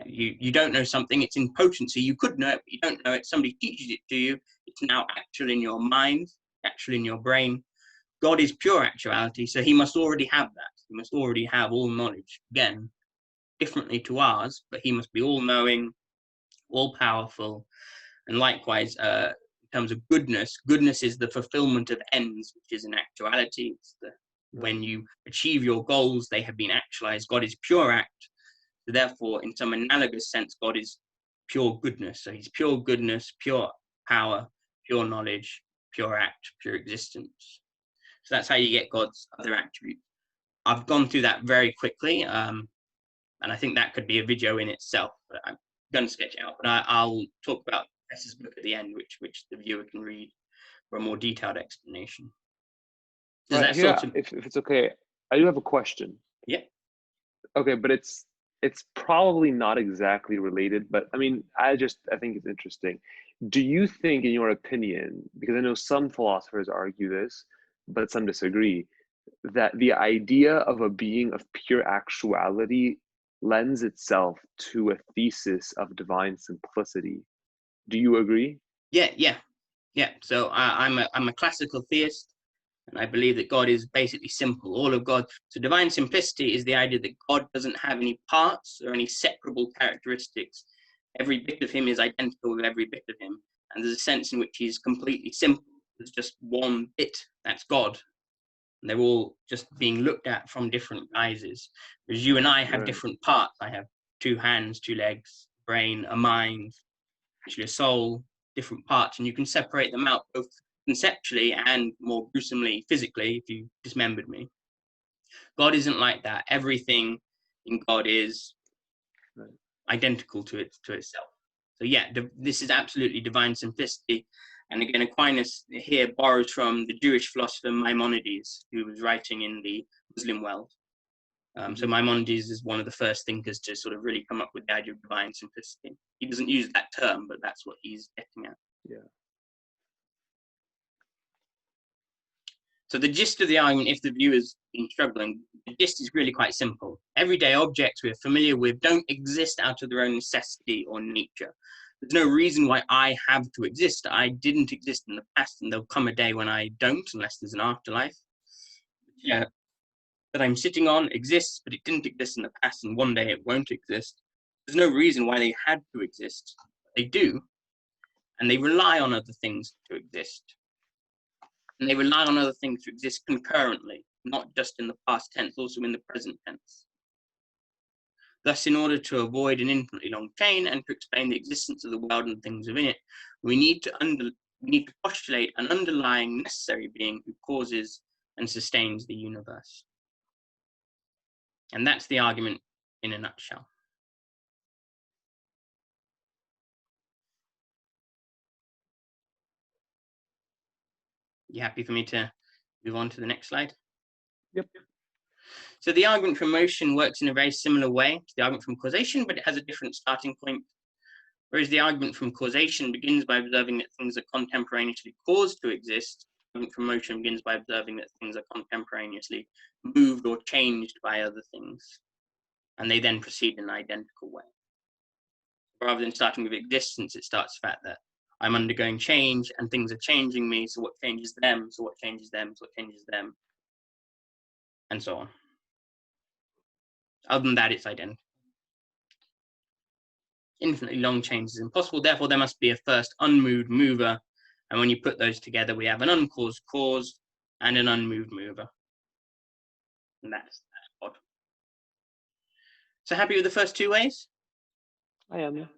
you don't know something, it's in potency, you could know it, but you don't know it, somebody teaches it to you, it's now actual in your mind, actual in your brain. God is pure actuality, so he must already have that. He must already have all knowledge. Again, differently to ours, but he must be all-knowing, all-powerful, and likewise, in terms of goodness, goodness is the fulfillment of ends, which is an actuality. It's when you achieve your goals, they have been actualized. God is pure act. So therefore, in some analogous sense, God is pure goodness. So he's pure goodness, pure power, pure knowledge, pure act, pure existence. So that's how you get God's other attributes. I've gone through that very quickly, and I think that could be a video in itself, but I'm going to sketch it out. But I'll talk about Professor's book at the end, which the viewer can read for a more detailed explanation. Right, here, if it's okay, I do have a question. Yeah. Okay, but it's probably not exactly related, but I mean, I think it's interesting. Do you think, in your opinion, because I know some philosophers argue this, but some disagree, that the idea of a being of pure actuality lends itself to a thesis of divine simplicity? Do you agree? Yeah. So I'm a classical theist, and I believe that God is basically simple, all of God. So divine simplicity is the idea that God doesn't have any parts or any separable characteristics. Every bit of him is identical with every bit of him. And there's a sense in which he's completely simple. There's just one bit, that's God. And they're all just being looked at from different guises. Because you and I have Right. different parts. I have 2 hands, 2 legs, brain, a mind, actually a soul, different parts, and you can separate them out both conceptually and more gruesomely physically if you dismembered me. God isn't like that. Everything in God is identical to itself. So yeah, this is absolutely divine simplicity. And again, Aquinas here borrows from the Jewish philosopher Maimonides, who was writing in the Muslim world. So Maimonides is one of the first thinkers to sort of really come up with the idea of divine simplicity. He doesn't use that term, but that's what he's getting at. Yeah. So the gist of the argument, if the viewer's been struggling, the gist is really quite simple. Everyday objects we're familiar with don't exist out of their own necessity or nature. There's no reason why I have to exist. I didn't exist in the past, and there'll come a day when I don't, unless there's an afterlife. Yeah, that I'm sitting on exists, but it didn't exist in the past, and one day it won't exist. There's no reason why they had to exist. They do, and they rely on other things to exist. And they rely on other things to exist concurrently, not just in the past tense, also in the present tense. Thus, in order to avoid an infinitely long chain and to explain the existence of the world and things within it, we need to postulate an underlying necessary being who causes and sustains the universe. And that's the argument in a nutshell. You happy for me to move on to the next slide? Yep. So the argument from motion works in a very similar way to the argument from causation, but it has a different starting point. Whereas the argument from causation begins by observing that things are contemporaneously caused to exist, the argument from motion begins by observing that things are contemporaneously moved or changed by other things, and they then proceed in an identical way. Rather than starting with existence, it starts with the fact that I'm undergoing change and things are changing me, so what changes them, so what changes them, so what changes them, and so on. Other than that, it's identical. Infinitely long chains is impossible, therefore there must be a first unmoved mover, and when you put those together, we have an uncaused cause and an unmoved mover. And that's odd. So happy with the first 2 ways? I am.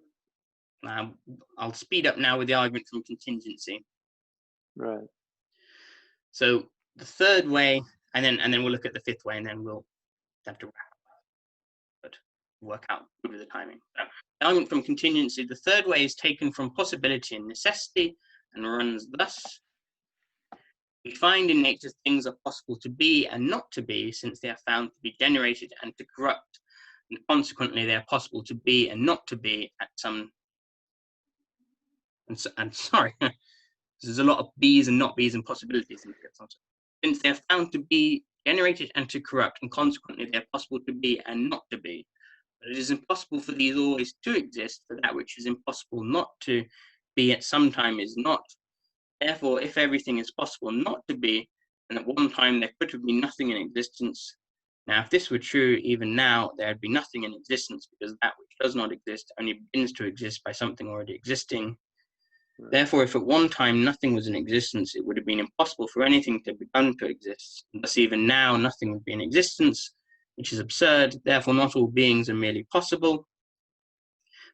I'll speed up now with the argument from contingency. Right. So the third way, and then we'll look at the 5th way, and then we'll have to wrap up, but work out with the timing. So, the argument from contingency, the third way is taken from possibility and necessity and runs thus. We find in nature things are possible to be and not to be, since they are found to be generated and to corrupt, and consequently they are possible to be and not to be at some. And sorry, there's a lot of be's and not be's and possibilities. Since they are found to be generated and to corrupt, and consequently they are possible to be and not to be. But it is impossible for these always to exist, for that which is impossible not to be at some time is not. Therefore, if everything is possible not to be, and at one time there could have been nothing in existence, now if this were true, even now there would be nothing in existence, because that which does not exist only begins to exist by something already existing. Right. Therefore, if at one time nothing was in existence, it would have been impossible for anything to have begun to exist. Thus, even now, nothing would be in existence, which is absurd. Therefore, not all beings are merely possible,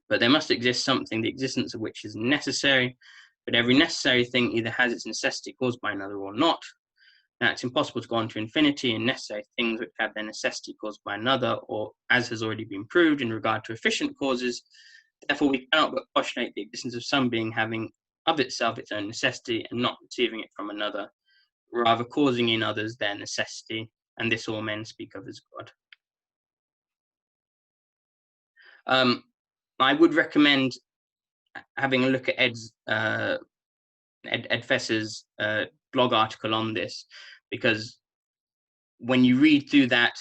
but there must exist something, the existence of which is necessary. But every necessary thing either has its necessity caused by another or not. Now, it's impossible to go on to infinity in necessary things which have their necessity caused by another, or as has already been proved in regard to efficient causes. Therefore, we cannot but postulate the existence of some being having of itself its own necessity and not receiving it from another, rather causing in others their necessity, and this all men speak of as God. I would recommend having a look at Ed Fesser's blog article on this, because when you read through that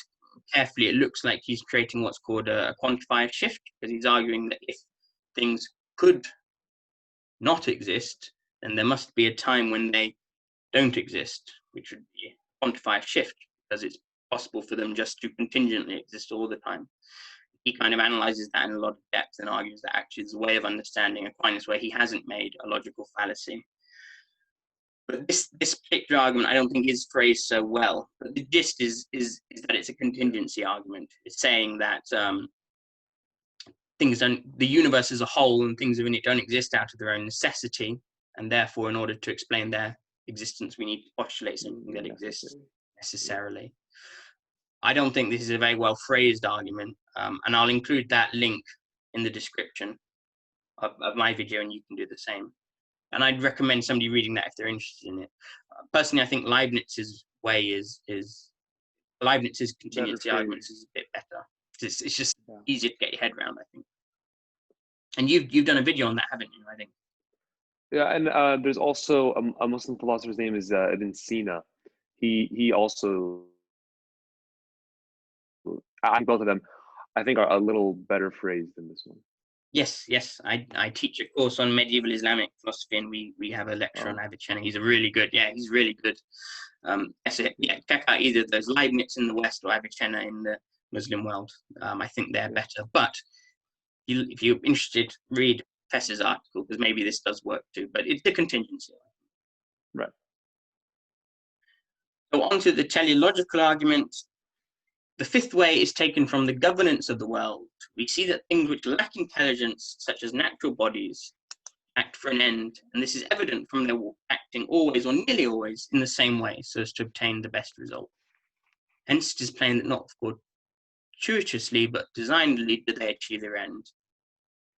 carefully, it looks like he's creating what's called a quantifier shift, because he's arguing that if things could not exist, then there must be a time when they don't exist, which would be a quantifier shift, because it's possible for them just to contingently exist all the time. He kind of analyzes that in a lot of depth and argues that actually there's a way of understanding Aquinas where he hasn't made a logical fallacy. But this particular argument, I don't think is phrased so well. But the gist is that it's a contingency argument. It's saying that the universe as a whole and things within it don't exist out of their own necessity, and therefore, in order to explain their existence, we need to postulate something that exists necessarily. I don't think this is a very well phrased argument, and I'll include that link in the description of my video, and you can do the same. And I'd recommend somebody reading that if they're interested in it. Personally, I think Leibniz's way Leibniz's contingency arguments is a bit better. It's just easier to get your head around, I think. And you've done a video on that, haven't you? I think. Yeah, and there's also a Muslim philosopher's name is Ibn Sina. He also, both of them, I think, are a little better phrased than this one. Yes. I teach a course on medieval Islamic philosophy, and we have a lecture on Avicenna. He's really good. So check out either of those, Leibniz in the West or Avicenna in the Muslim world. I think they're better. But if you're interested, read Professor's article, because maybe this does work too. But it's a contingency. Right. So on to the teleological argument. The fifth way is taken from the governance of the world. We see that things which lack intelligence, such as natural bodies, act for an end, and this is evident from their acting always or nearly always in the same way, so as to obtain the best result. Hence, it is plain that not fortuitously, but designedly do they achieve their end.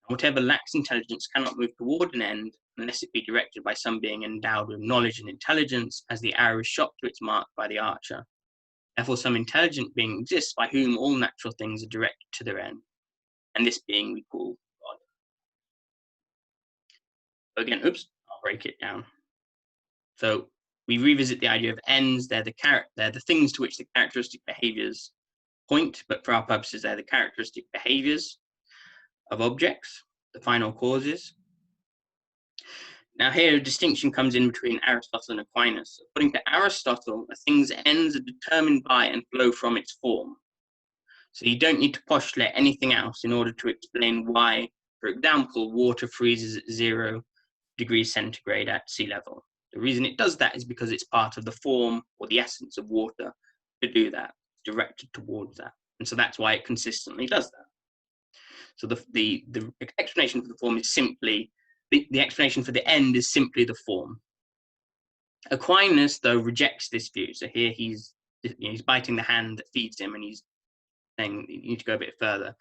Whatever lacks intelligence cannot move toward an end unless it be directed by some being endowed with knowledge and intelligence, as the arrow is shot to its mark by the archer. Therefore, some intelligent being exists by whom all natural things are directed to their end, and this being we call God. Again, I'll break it down. So we revisit the idea of ends. They're the things to which the characteristic behaviors point, but for our purposes, they're the characteristic behaviors of objects, the final causes. Now here, a distinction comes in between Aristotle and Aquinas. According to Aristotle, a thing's ends are determined by and flow from its form. So you don't need to postulate anything else in order to explain why, for example, water freezes at 0 degrees centigrade at sea level. The reason it does that is because it's part of the form or the essence of water to do that, directed towards that. And so that's why it consistently does that. So the explanation for the form is simply, the explanation for the end is simply the form. Aquinas, though, rejects this view. So here he's biting the hand that feeds him, and he's saying you need to go a bit further.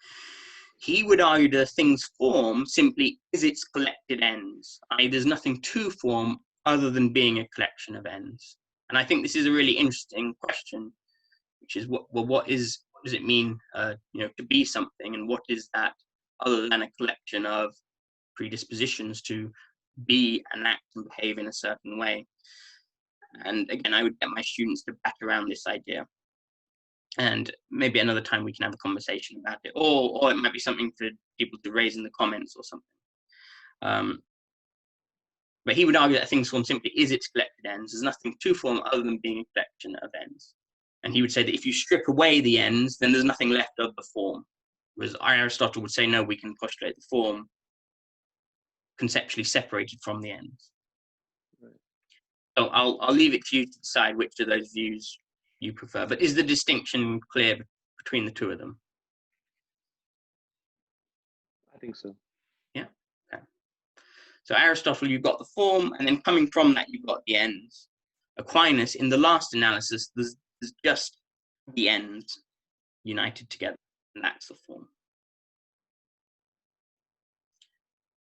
He would argue that a thing's form simply is its collected ends, i.e. there's nothing to form other than being a collection of ends. And I think this is a really interesting question, which is what does it mean to be something, and what is that other than a collection of predispositions to be and act and behave in a certain way. And again, I would get my students to bat around this idea, and maybe another time we can have a conversation about it, or it might be something for people to raise in the comments or something. But he would argue that a thing's form simply is its collected ends. There's nothing to form other than being a collection of ends. And he would say that if you strip away the ends, then there's nothing left of the form. Whereas Aristotle would say, no, we can postulate the form conceptually separated from the ends. Right. So I'll leave it to you to decide which of those views you prefer. But is the distinction clear between the two of them? I think so. Yeah. Okay. So Aristotle, you've got the form, and then coming from that, you've got the ends. Aquinas, in the last analysis, there's just the ends united together, and that's the form.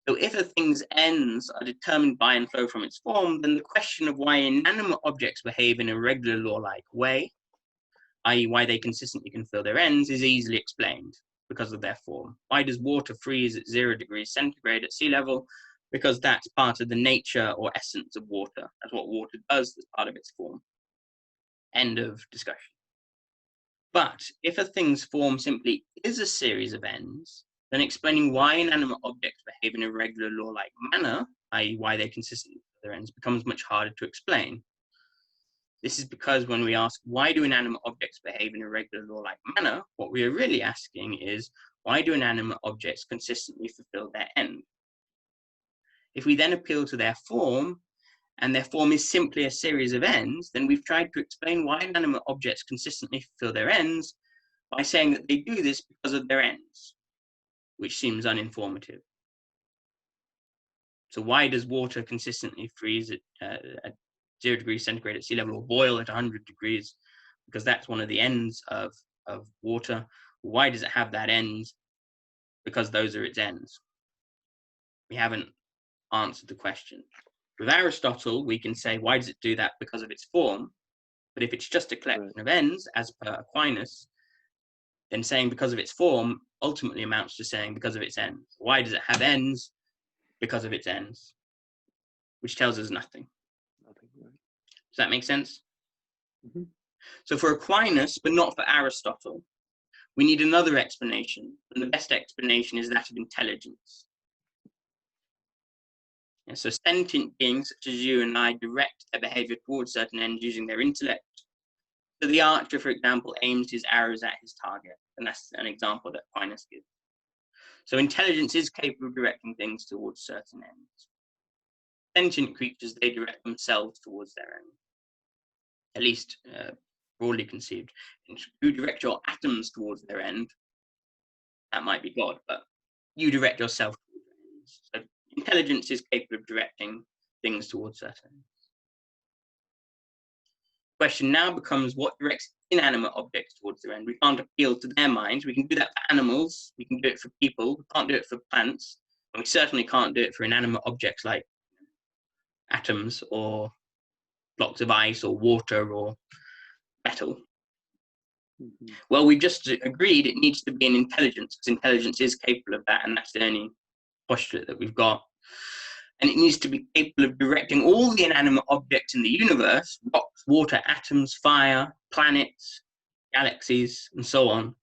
So if a thing's ends are determined by and flow from its form, then the question of why inanimate objects behave in a regular law-like way, i.e. why they consistently fulfill their ends, is easily explained because of their form. Why does water freeze at 0 degrees centigrade at sea level? Because that's part of the nature or essence of water. That's what water does, that's part of its form. End of discussion. But if a thing's form simply is a series of ends, then explaining why inanimate objects behave in a regular law-like manner, i.e. why they consistently fulfill their ends, becomes much harder to explain. This is because when we ask, why do inanimate objects behave in a regular law-like manner, what we are really asking is, why do inanimate objects consistently fulfill their end? If we then appeal to their form, and their form is simply a series of ends, then we've tried to explain why inanimate objects consistently fulfill their ends by saying that they do this because of their ends, which seems uninformative. So why does water consistently freeze at 0 degrees centigrade at sea level, or boil at 100 degrees? Because that's one of the ends of water. Why does it have that end? Because those are its ends. We haven't answered the question. With Aristotle, we can say, why does it do that? Because of its form. But if it's just a collection of ends, as per Aquinas, then saying because of its form ultimately amounts to saying because of its ends. Why does it have ends? Because of its ends, which tells us nothing. Does that make sense? Mm-hmm. So for Aquinas, but not for Aristotle, we need another explanation. And the best explanation is that of intelligence. And so sentient beings such as you and I direct their behavior towards certain ends using their intellect. So the archer, for example, aims his arrows at his target. And that's an example that Aquinas gives. So intelligence is capable of directing things towards certain ends. Sentient creatures, they direct themselves towards their end. At least broadly conceived. And you direct your atoms towards their end, that might be God, but you direct yourself towards your ends. So intelligence is capable of directing things towards certain ends. The question now becomes, what directs inanimate objects towards their end? We can't appeal to their minds. We can do that for animals. We can do it for people. We can't do it for plants. And we certainly can't do it for inanimate objects like atoms or blocks of ice or water or metal. Mm-hmm. Well, we've just agreed it needs to be an intelligence, because intelligence is capable of that, and that's the only postulate that we've got. And it needs to be capable of directing all the inanimate objects in the universe, rocks, water, atoms, fire, planets, galaxies, and so on,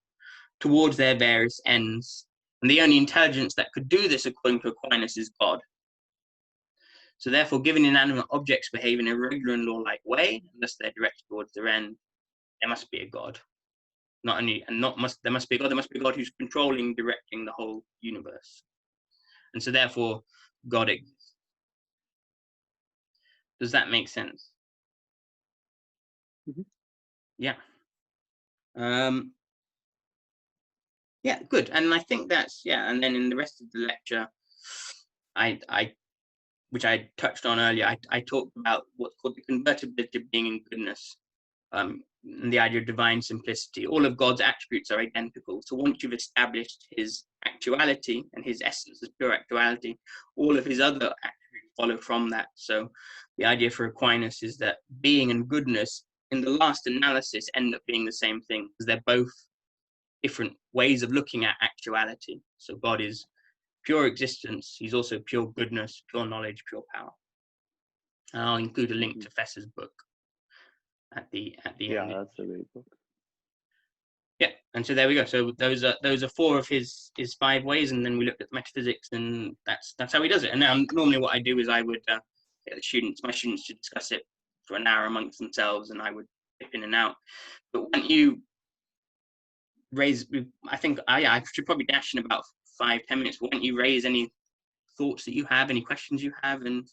towards their various ends. And the only intelligence that could do this, according to Aquinas, is God. So therefore, given inanimate objects behave in a regular and law-like way, unless they're directed towards their end, there must be a God. There must be a God, there must be a God who's controlling, directing the whole universe. And so therefore, God exists. Does that make sense? Mm-hmm. Yeah. Yeah, good. And I think that's, yeah, and then in the rest of the lecture, which I touched on earlier, I talked about what's called the convertibility of being and goodness, and the idea of divine simplicity. All of God's attributes are identical. So once you've established his actuality and his essence as pure actuality, all of his other attributes follow from that. So the idea for Aquinas is that being and goodness, in the last analysis, end up being the same thing, because they're both different ways of looking at actuality. So God is pure existence. He's also pure goodness, pure knowledge, pure power. And I'll include a link to Fesser's book at the end. Yeah, that's a great book. Yeah, and so there we go. So those are 4 of his 5 ways, and then we looked at metaphysics, and that's how he does it. And now normally what I do is I would get my students to discuss it for an hour amongst themselves, and I would dip in and out. But when you raise, I think I should probably dash in about 5-10 minutes. Why don't you raise any thoughts that you have, any questions you have, and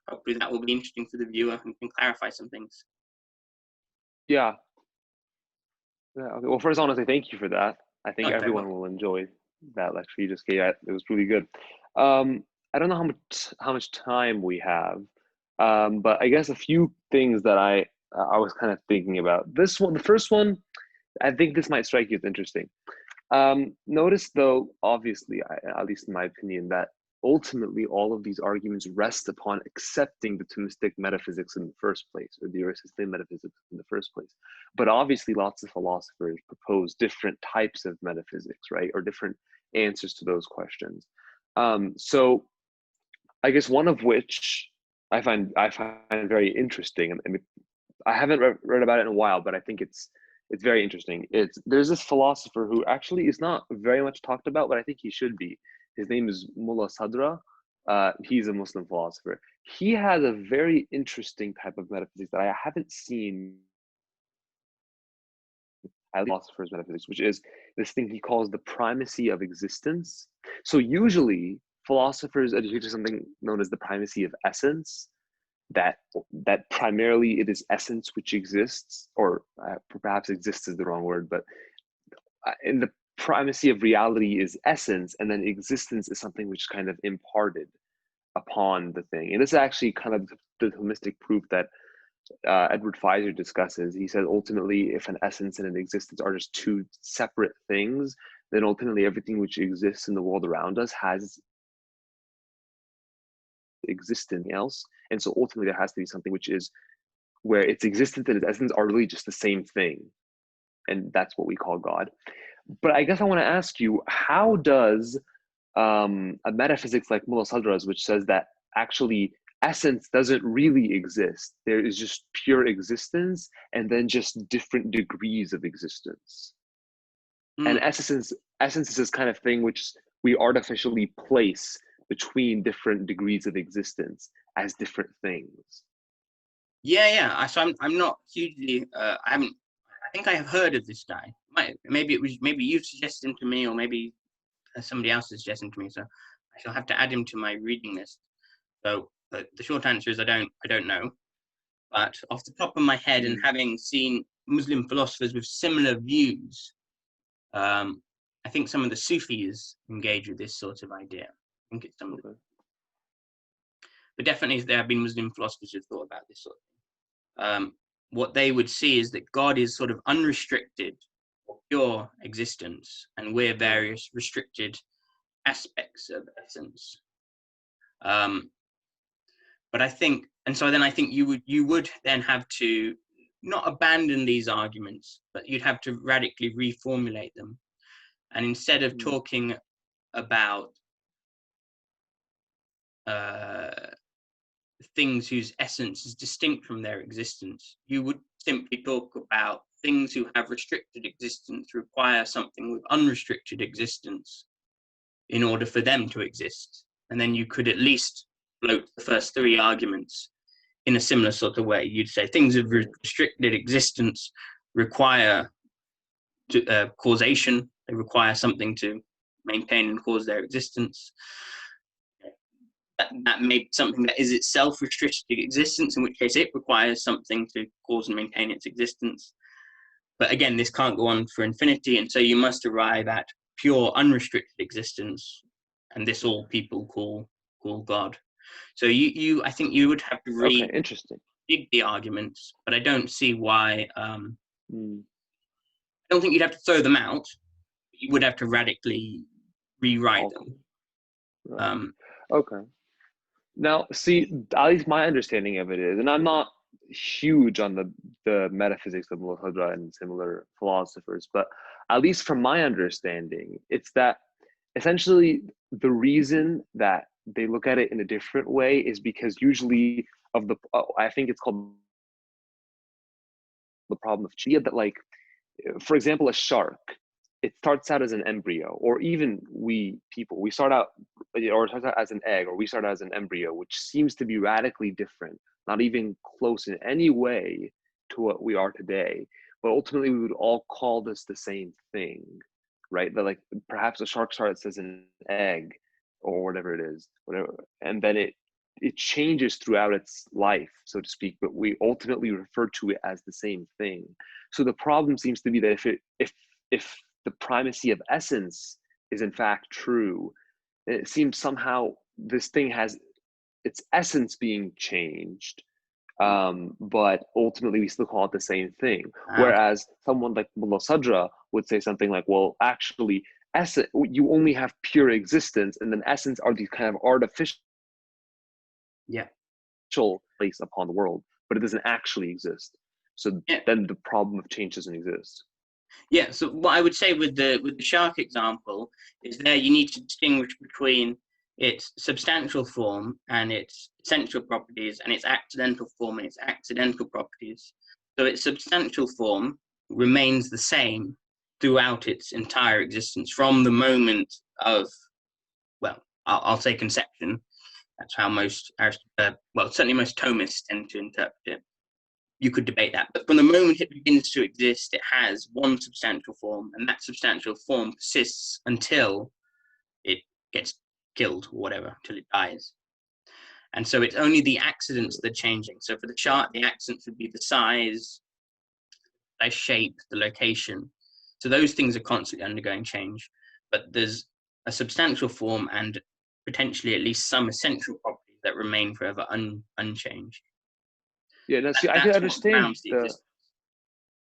hopefully that will be interesting for the viewer and can clarify some things. Yeah. Okay. Well, first I want to say thank you for that. I think everyone will enjoy that lecture you just gave. It was really good. I don't know how much time we have, but I guess a few things that I was kind of thinking about. This one, the first one, I think this might strike you as interesting. Notice though, obviously, at least in my opinion, that ultimately all of these arguments rest upon accepting the Thomistic metaphysics in the first place, or the Aristotelian metaphysics in the first place. But obviously lots of philosophers propose different types of metaphysics, right? Or different answers to those questions. So I guess one of which I find very interesting, and I haven't read about it in a while, but I think it's very interesting. There's this philosopher who actually is not very much talked about, but I think he should be. His name is Mullah Sadra. He's a Muslim philosopher. He has a very interesting type of metaphysics that I haven't seen at philosophers' metaphysics, which is this thing he calls the primacy of existence. So usually philosophers adhere to something known as the primacy of essence, that primarily it is essence which exists, or perhaps exists is the wrong word, but in the primacy of reality is essence, and then existence is something which is kind of imparted upon the thing. And this is actually kind of the Thomistic proof that Edward Pfizer discusses. He says ultimately, if an essence and an existence are just two separate things, then ultimately everything which exists in the world around us has existence else. And so ultimately there has to be something which is where its existence and its essence are really just the same thing. And that's what we call God. But I guess I want to ask you, how does a metaphysics like Mullah Sadra's, which says that actually essence doesn't really exist, there is just pure existence and then just different degrees of existence. And essence is this kind of thing which we artificially place between different degrees of existence as different things. Yeah. So I'm not hugely. I think I have heard of this guy. Maybe you suggested him to me, or maybe somebody else suggested him to me. So I shall have to add him to my reading list. So the short answer is I don't know. But off the top of my head, and having seen Muslim philosophers with similar views, I think some of the Sufis engage with this sort of idea. I think it's some of them. But definitely there have been Muslim philosophers who've thought about this sort of thing. What they would see is that God is sort of unrestricted or pure existence, and we're various restricted aspects of essence. But I think, and so then I think you would then have to not abandon these arguments, but you'd have to radically reformulate them. And instead of talking about things whose essence is distinct from their existence, you would simply talk about things who have restricted existence require something with unrestricted existence in order for them to exist. And then you could at least float the first three arguments in a similar sort of way. You'd say things of restricted existence require causation. They require something to maintain and cause their existence. That may be something that is itself restricted existence, in which case it requires something to cause and maintain its existence. But again, this can't go on for infinity, and so you must arrive at pure unrestricted existence, and this all people call God. So I think you would have to read dig the arguments, but I don't see why. I don't think you'd have to throw them out. You would have to radically rewrite them. Right. Okay. Now, see, at least my understanding of it is, and I'm not huge on the metaphysics of Mu'tazila and similar philosophers, but at least from my understanding, it's that essentially the reason that they look at it in a different way is because usually of the, I think it's called the problem of Chia, that like, for example, a shark, it starts out as an embryo, or even we people, we start out, or it starts out as an egg, or we start out as an embryo, which seems to be radically different, not even close in any way to what we are today. But ultimately, we would all call this the same thing, right? That like perhaps a shark starts as an egg, or whatever it is, whatever, and then it changes throughout its life, so to speak, but we ultimately refer to it as the same thing. So the problem seems to be that if the primacy of essence is in fact true, it seems somehow this thing has its essence being changed, but ultimately we still call it the same thing. Whereas someone like Mullah Sadra would say something like, well, actually, essence, you only have pure existence, and then essence are these kind of artificial place upon the world, but it doesn't actually exist. So then the problem of change doesn't exist. Yeah, so what I would say with the shark example is there you need to distinguish between its substantial form and its essential properties, and its accidental form and its accidental properties. So its substantial form remains the same throughout its entire existence, from the moment of, well, I'll say conception. That's how most, certainly most Thomists tend to interpret it. You could debate that, but from the moment it begins to exist, it has one substantial form, and that substantial form persists until it gets killed or whatever, until it dies. And so it's only the accidents that are changing. So for the shark, the accidents would be the size, the shape, the location. So those things are constantly undergoing change, but there's a substantial form and potentially at least some essential properties that remain forever unchanged. Yeah, now see, I could understand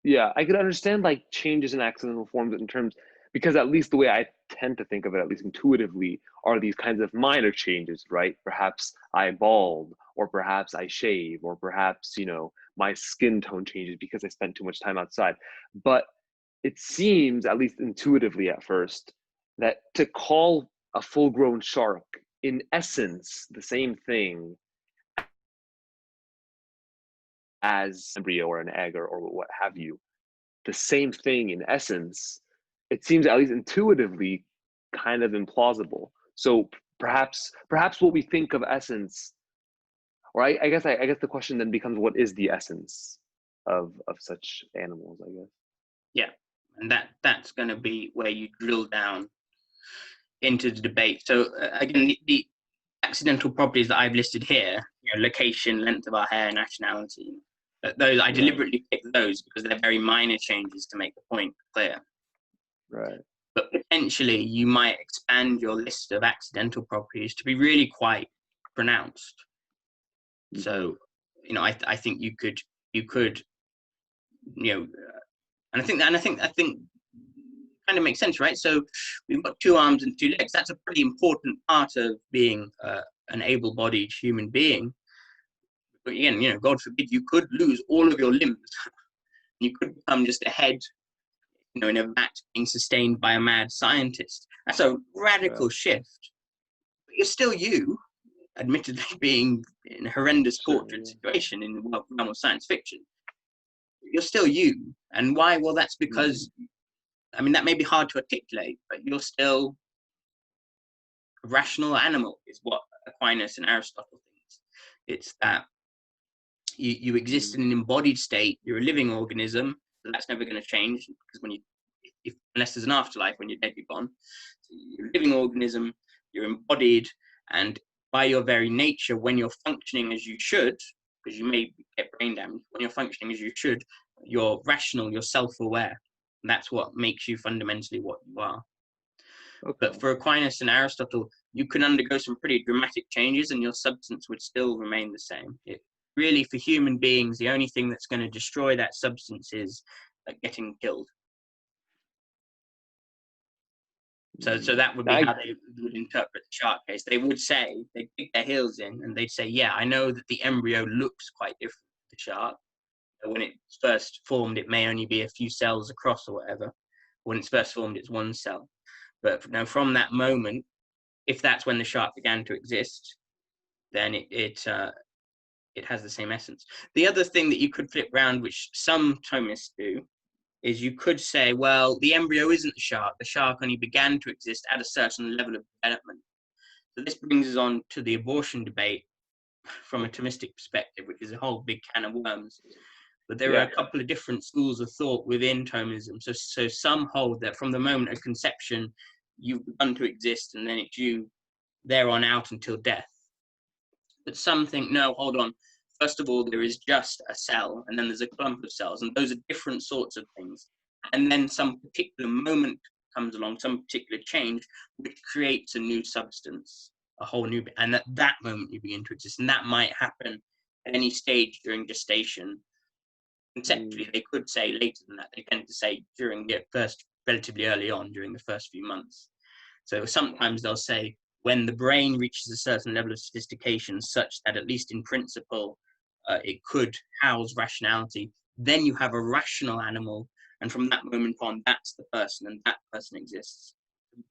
I could understand like changes in accidental forms in terms, because at least the way I tend to think of it, at least intuitively, are these kinds of minor changes, right? Perhaps I bald, or perhaps I shave, or perhaps, you know, my skin tone changes because I spent too much time outside. But it seems, at least intuitively at first, that to call a full-grown shark in essence the same thing as an embryo or an egg or what have you, the same thing in essence, it seems at least intuitively kind of implausible. So perhaps what we think of essence, or I guess the question then becomes, what is the essence of such animals, I guess. Yeah, and that's going to be where you drill down into the debate. So again, the accidental properties that I've listed here, you know, location, length of our hair, nationality, those I deliberately picked those because they're very minor changes to make the point clear. Right. But potentially you might expand your list of accidental properties to be really quite pronounced. Mm-hmm. So, you know, I think you could, you know, and I think kind of makes sense, right? So we've got 2 arms and 2 legs. That's a pretty important part of being an able-bodied human being. But again, you know, God forbid, you could lose all of your limbs. You could become just a head, you know, in a vat being sustained by a mad scientist. That's a radical shift. But you're still you, admittedly being in a horrendous portrait situation in the realm of science fiction. You're still you. And why? Well, that's because, I mean, that may be hard to articulate, but you're still a rational animal, is what Aquinas and Aristotle thinks. It's that you exist in an embodied state. You're a living organism. So that's never going to change, because when unless there's an afterlife, when you're dead, you're gone. So you're a living organism. You're embodied, and by your very nature, when you're functioning as you should, because you may get brain damage, when you're functioning as you should, you're rational. You're self-aware. And that's what makes you fundamentally what you are. Okay. But for Aquinas and Aristotle, you can undergo some pretty dramatic changes, and your substance would still remain the same. Really, for human beings, the only thing that's going to destroy that substance is getting killed. So that would be how they would interpret the shark case. They would say, they'd dig their heels in, and they'd say, yeah, I know that the embryo looks quite different to the shark. When it's first formed, it may only be a few cells across or whatever. When it's first formed, it's 1 cell. But now from that moment, if that's when the shark began to exist, then it has the same essence. The other thing that you could flip around, which some Thomists do, is you could say, well, the embryo isn't the shark. The shark only began to exist at a certain level of development. So this brings us on to the abortion debate from a Thomistic perspective, which is a whole big can of worms. But there are a couple of different schools of thought within Thomism. So some hold that from the moment of conception, you've begun to exist, and then it's you there on out until death. But some think, no, hold on. First of all, there is just a cell, and then there's a clump of cells, and those are different sorts of things. And then some particular moment comes along, some particular change, which creates a new substance, a whole new, and at that moment you begin to exist. And that might happen at any stage during gestation. Conceptually, they could say later than that. They tend to say during the first, relatively early on, during the first few months. So sometimes they'll say when the brain reaches a certain level of sophistication such that, at least in principle, it could house rationality, then you have a rational animal, and from that moment on, that's the person, and that person exists.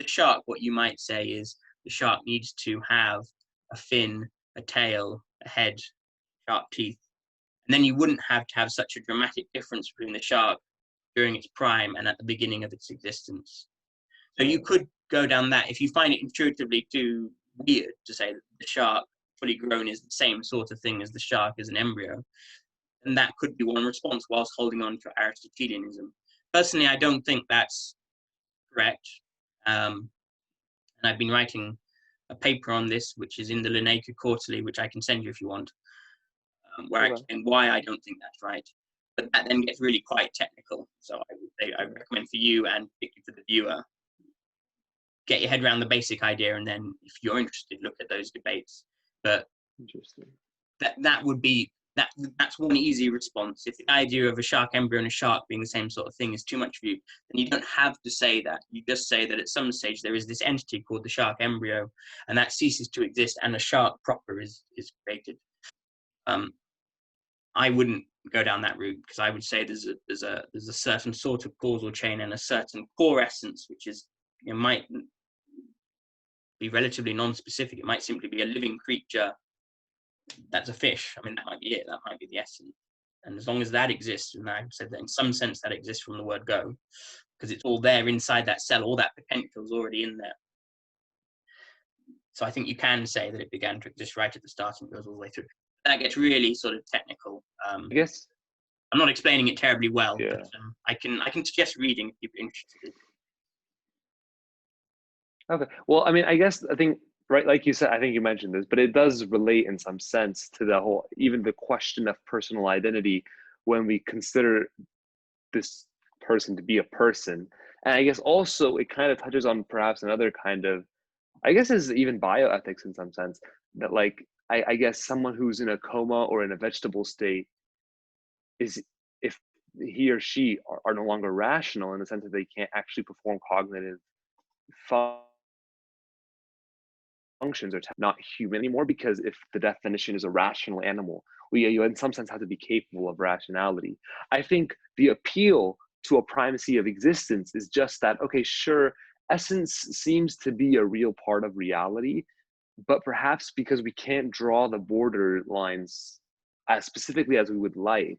The shark, what you might say is, the shark needs to have a fin, a tail, a head, sharp teeth, and then you wouldn't have to have such a dramatic difference between the shark during its prime and at the beginning of its existence. So you could go down that. If you find it intuitively too weird to say that the shark fully grown is the same sort of thing as the shark as an embryo, then that could be one response whilst holding on to Aristotelianism. Personally, I don't think that's correct. And I've been writing a paper on this, which is in the Linnaeus Quarterly, which I can send you if you want, where I explain why I don't think that's right. But that then gets really quite technical. So I would say I recommend for you and particularly for the viewer, get your head around the basic idea, and then if you're interested, look at those debates. But Interesting. That would be that's one easy response. If the idea of a shark embryo and a shark being the same sort of thing is too much for you, then you don't have to say that. You just say that at some stage there is this entity called the shark embryo, and that ceases to exist, and a shark proper is created. I wouldn't go down that route, because I would say there's a certain sort of causal chain and a certain core essence, which is, it might be relatively non-specific. It might simply be a living creature that's a fish. I mean, that might be it. That might be the essence. And as long as that exists, and I said that in some sense that exists from the word go, because it's all there inside that cell, all that potential is already in there. So I think you can say that it began to exist right at the start and goes all the way through. That gets really sort of technical. I guess I'm not explaining it terribly well, yeah. but I can suggest reading if you're interested. Okay. Well, I mean, I think, right, like you said, I think you mentioned this, but it does relate in some sense to the whole, even the question of personal identity when we consider this person to be a person. And I guess also it kind of touches on perhaps another kind of, I guess is even bioethics in some sense, that like, I guess someone who's in a coma or in a vegetable state is, if he or she are no longer rational in the sense that they can't actually perform cognitive functions, are not human anymore, because if the definition is a rational animal, you in some sense have to be capable of rationality. I think the appeal to a primacy of existence is just that, okay, sure, essence seems to be a real part of reality, but perhaps because we can't draw the border lines as specifically as we would like,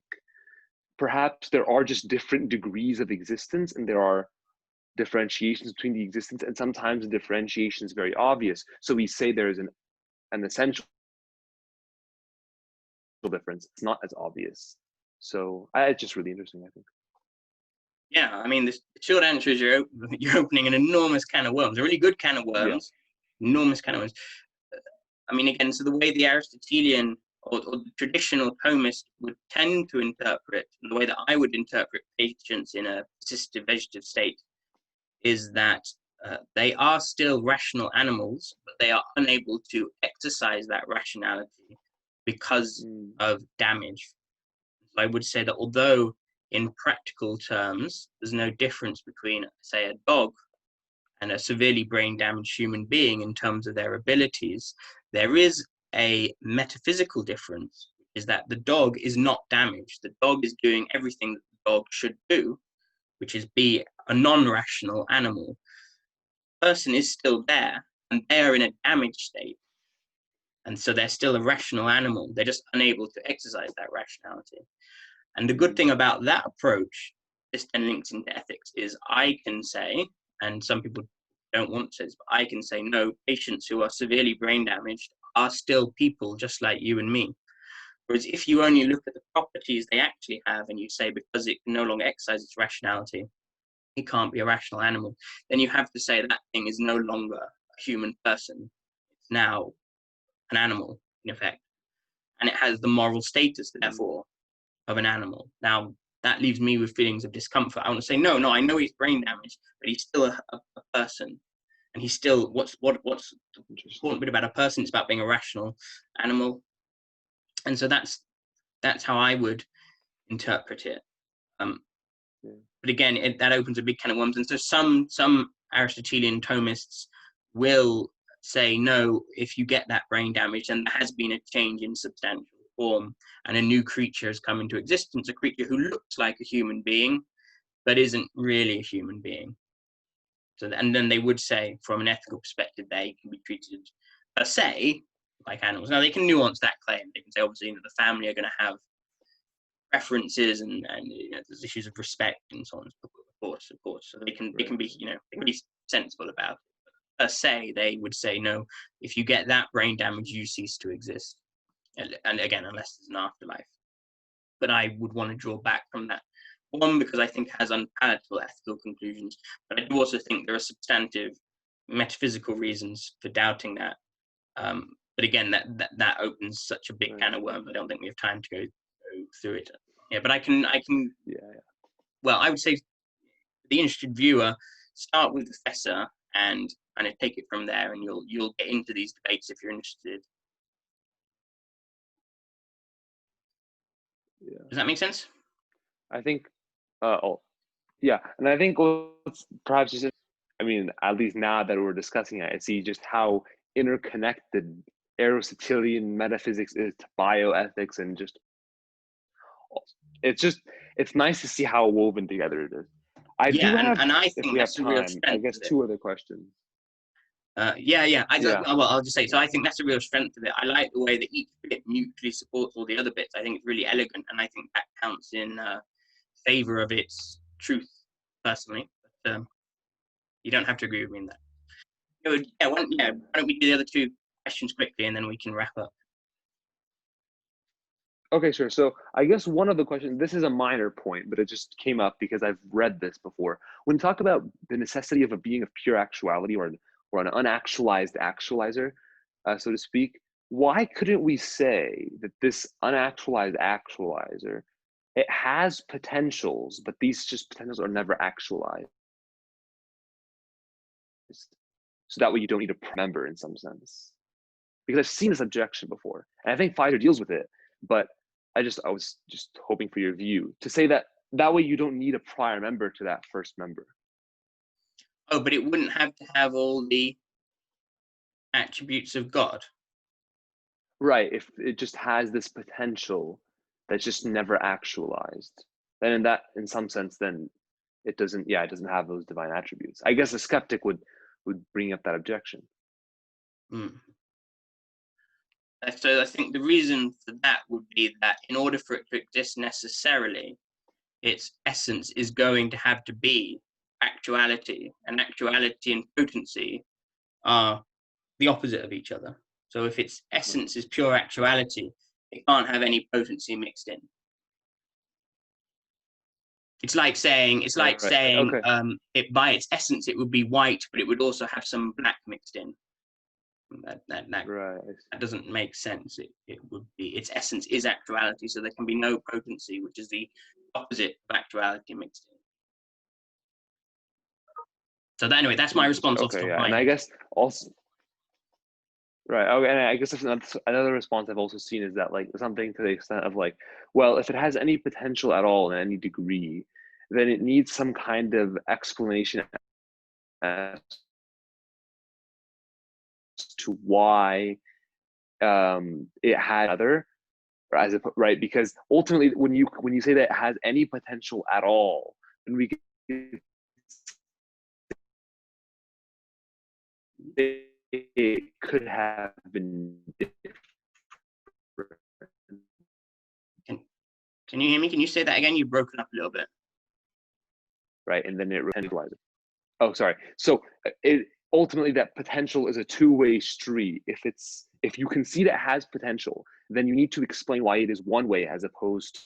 perhaps there are just different degrees of existence, and there are differentiations between the existence, and sometimes the differentiation is very obvious. So we say there is an essential difference. It's not as obvious. So it's just really interesting, I think. Yeah, I mean, the short answer is you're opening an enormous can of worms, a really good can of worms, enormous can of worms. I mean, again, so the way the Aristotelian or the traditional Thomist would tend to interpret, and the way that I would interpret patients in a assistive vegetative state, is that they are still rational animals, but they are unable to exercise that rationality because of damage. So I would say that although in practical terms, there's no difference between, say, a dog and a severely brain damaged human being in terms of their abilities, there is a metaphysical difference, is that the dog is not damaged. The dog is doing everything that the dog should do, which is be a non-rational animal. The person is still there, and they are in a damaged state. And so they're still a rational animal. They're just unable to exercise that rationality. And the good thing about that approach, this then links into ethics, is I can say, and some people don't want to say this, but I can say, no, patients who are severely brain damaged are still people just like you and me. Whereas if you only look at the properties they actually have, and you say because it can no longer exercise its rationality, it can't be a rational animal, then you have to say that thing is no longer a human person. It's now an animal, in effect. And it has the moral status, therefore, of an animal. Now, that leaves me with feelings of discomfort. I want to say, no, I know he's brain damaged, but he's still a person. And he's still, what's the important bit about a person? It's about being a rational animal. And so that's how I would interpret it. But again, that opens a big can of worms. And so some Aristotelian Thomists will say, no, if you get that brain damage, then there has been a change in substantial form, and a new creature has come into existence, a creature who looks like a human being, but isn't really a human being. So, and then they would say, from an ethical perspective, they can be treated per se like animals. Now, they can nuance that claim. They can say, obviously, that the family are going to have preferences, and there's issues of respect and so on. Of course. So they can be, they can be sensible about it. But per se, they would say, no, if you get that brain damage, you cease to exist. And again, unless there's an afterlife. But I would want to draw back from that. One, because I think it has unpalatable ethical conclusions, but I do also think there are substantive metaphysical reasons for doubting that. But again, that opens such a big can of worms. I don't think we have time to go through it. Yeah, but I can. Yeah. Well, I would say the interested viewer, start with the Fessa and kind of take it from there, and you'll get into these debates if you're interested. Yeah. Does that make sense? I think, yeah, and I think let's perhaps just, I mean, at least now that we're discussing it, I see just how interconnected Aristotelian metaphysics is to bioethics, and just, it's nice to see how woven together it is. I do have, and I if think we have that's a real time, I strength guess of it. 2 other questions. Yeah. Well, I'll just say, so Yeah. I think that's a real strength of it. I like the way that each bit mutually supports all the other bits. I think it's really elegant, and I think that counts in favor of its truth, personally. But you don't have to agree with me in that. Why don't we do the other 2 questions quickly, and then we can wrap up. Okay, sure. So I guess one of the questions, this is a minor point, but it just came up because I've read this before. When you talk about the necessity of a being of pure actuality, or an unactualized actualizer, so to speak, why couldn't we say that this unactualized actualizer, it has potentials, but these just potentials are never actualized? So that way you don't need to remember, in some sense. Because I've seen this objection before, and I think Pfizer deals with it, but I was just hoping for your view to say that way you don't need a prior member to that first member. Oh, but it wouldn't have to have all the attributes of God. Right, if it just has this potential that's just never actualized, then in some sense, then it doesn't have those divine attributes. I guess a skeptic would bring up that objection. So I think the reason for that would be that in order for it to exist necessarily, its essence is going to have to be actuality, and actuality and potency are the opposite of each other. So if its essence is pure actuality, it can't have any potency mixed in. It's like saying Okay. It by its essence it would be white, but it would also have some black mixed in. That doesn't make sense. It would be, its essence is actuality, so there can be no potency, which is the opposite of actuality mixed in. So anyway, that's my response. Okay, yeah, and I guess also, right. Okay, and I guess another response I've also seen is that, like, something to the extent of, like, well, if it has any potential at all in any degree, then it needs some kind of explanation as to why it had other, right? Because ultimately, when you say that it has any potential at all, then we can, it could have been different. Can you hear me? Can you say that again? You've broken up a little bit. Right, and then it potentializes. Oh, sorry. So it ultimately, that potential is a two-way street. If you concede it has potential, then you need to explain why it is one way as opposed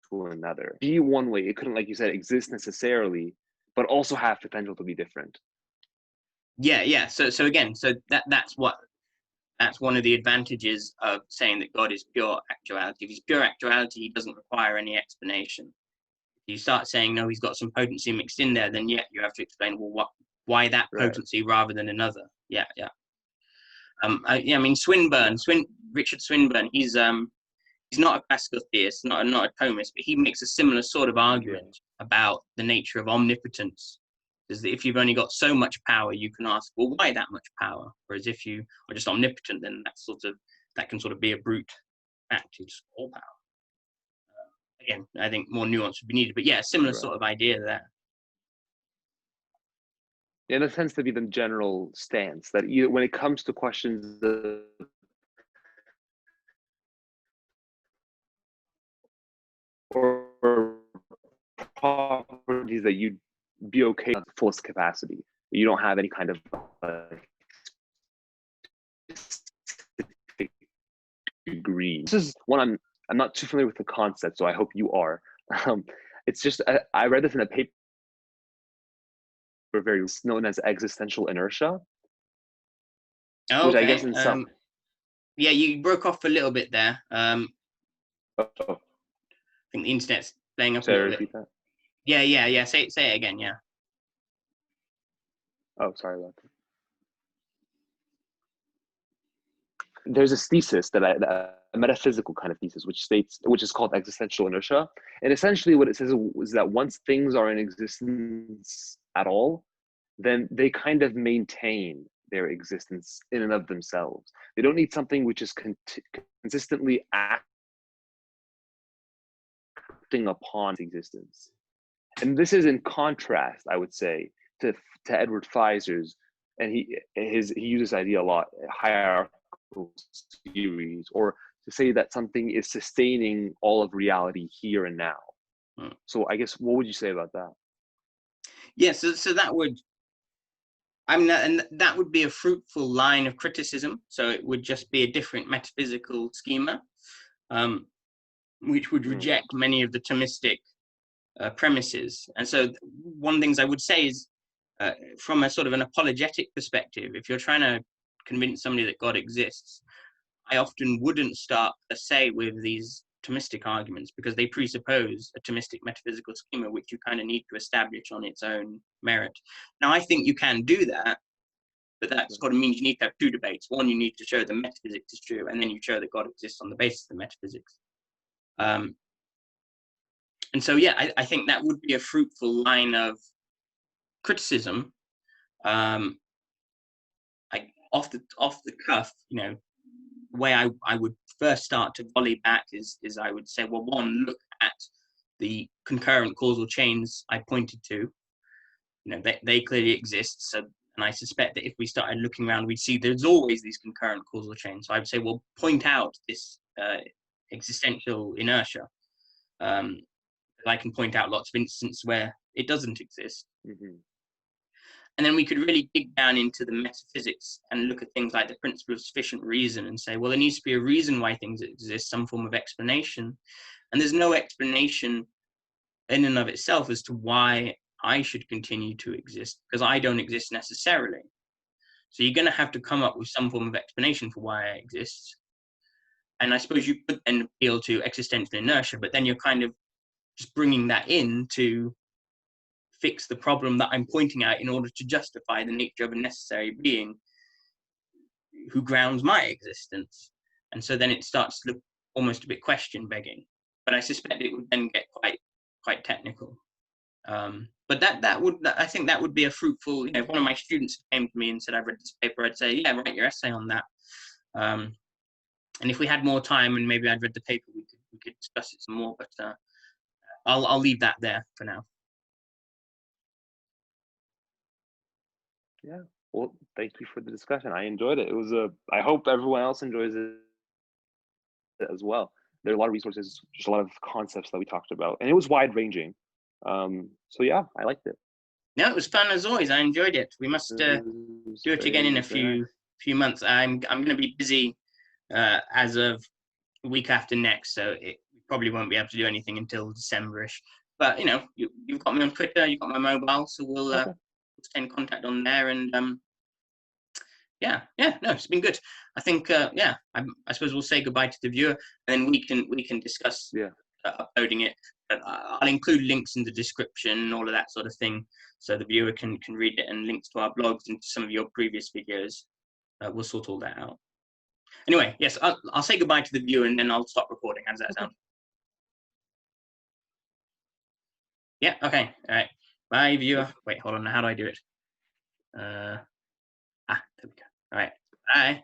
to another. Be one way, it couldn't, like you said, exist necessarily, but also have potential to be different. Yeah. So again, that's one of the advantages of saying that God is pure actuality. If he's pure actuality, he doesn't require any explanation. If you start saying, no, he's got some potency mixed in there, then you have to explain, well, why that potency rather than another? Yeah. I mean, Richard Swinburne, he's not a classical theist, not a Thomist, but he makes a similar sort of argument about the nature of omnipotence. Is that if you've only got so much power, you can ask, well, why that much power? Whereas if you are just omnipotent, then that can sort of be a brute fact, it's all power. Again, I think more nuance would be needed, but yeah, similar sort of idea there. And it tends to be the general stance that when it comes to questions of or properties that you'd be okay at the fullest capacity, you don't have any kind of degree. This is one I'm not too familiar with the concept, so I hope you are. It's just I read this in a paper very known as existential inertia, Oh, which I guess okay. in some. Yeah, you broke off a little bit there. I Oh, think the internet's playing up a should I little bit. repeat that? Yeah. Say it again. Yeah. Oh, sorry about that. There's this thesis that a metaphysical kind of thesis, which is called existential inertia. And essentially what it says is that once things are in existence at all, then they kind of maintain their existence in and of themselves. They don't need something which is consistently acting upon existence. And this is in contrast, I would say, to Edward Pfizer's, and he uses this idea a lot, hierarchical series, or to say that something is sustaining all of reality here and now. So I guess, what would you say about that? Yeah, so that would, and that would be a fruitful line of criticism. So it would just be a different metaphysical schema, which would reject many of the Thomistic premises. And so one of the things I would say is, from a sort of an apologetic perspective, if you're trying to convince somebody that God exists, I often wouldn't start per se with these Thomistic arguments, because they presuppose a Thomistic metaphysical schema, which you kind of need to establish on its own merit. Now, I think you can do that, but that sort of means you need to have two debates. One, you need to show the metaphysics is true, and then you show that God exists on the basis of the metaphysics. And so, yeah, I think that would be a fruitful line of criticism. Off the cuff, the way I would first start to volley back is I would say, well, one, look at the concurrent causal chains I pointed to. They clearly exist. So, and I suspect that if we started looking around, we'd see there's always these concurrent causal chains. So I would say, well, point out this existential inertia. I can point out lots of instances where it doesn't exist. Mm-hmm. And then we could really dig down into the metaphysics and look at things like the principle of sufficient reason and say, well, there needs to be a reason why things exist, some form of explanation. And there's no explanation in and of itself as to why I should continue to exist, because I don't exist necessarily. So you're going to have to come up with some form of explanation for why I exist. And I suppose you could then appeal to existential inertia, but then you're kind of just bringing that in to fix the problem that I'm pointing out in order to justify the nature of a necessary being who grounds my existence. And so then it starts to look almost a bit question begging. But I suspect it would then get quite technical. But I think that would be a fruitful, if one of my students came to me and said, I've read this paper, I'd say, yeah, write your essay on that. And if we had more time and maybe I'd read the paper, we could discuss it some more, but I'll leave that there for now. Yeah. Well, thank you for the discussion. I enjoyed it. I hope everyone else enjoys it as well. There are a lot of resources, just a lot of concepts that we talked about, and it was wide ranging. So yeah, I liked it. No, it was fun as always. I enjoyed it. We must do it again in a few months. I'm going to be busy as of the week after next, so we probably won't be able to do anything until December-ish. But you've got me on Twitter, you've got my mobile, so we'll stay in contact on there. And no, it's been good. I think I suppose we'll say goodbye to the viewer, and then we can discuss uploading it. But I'll include links in the description and all of that sort of thing, so the viewer can read it, and links to our blogs and to some of your previous videos. We'll sort all that out. Anyway, yes, I'll say goodbye to the viewer, and then I'll stop recording. How does that sound? Yeah, okay, all right. Bye, viewer. Wait, hold on. How do I do it? There we go. All right. Bye.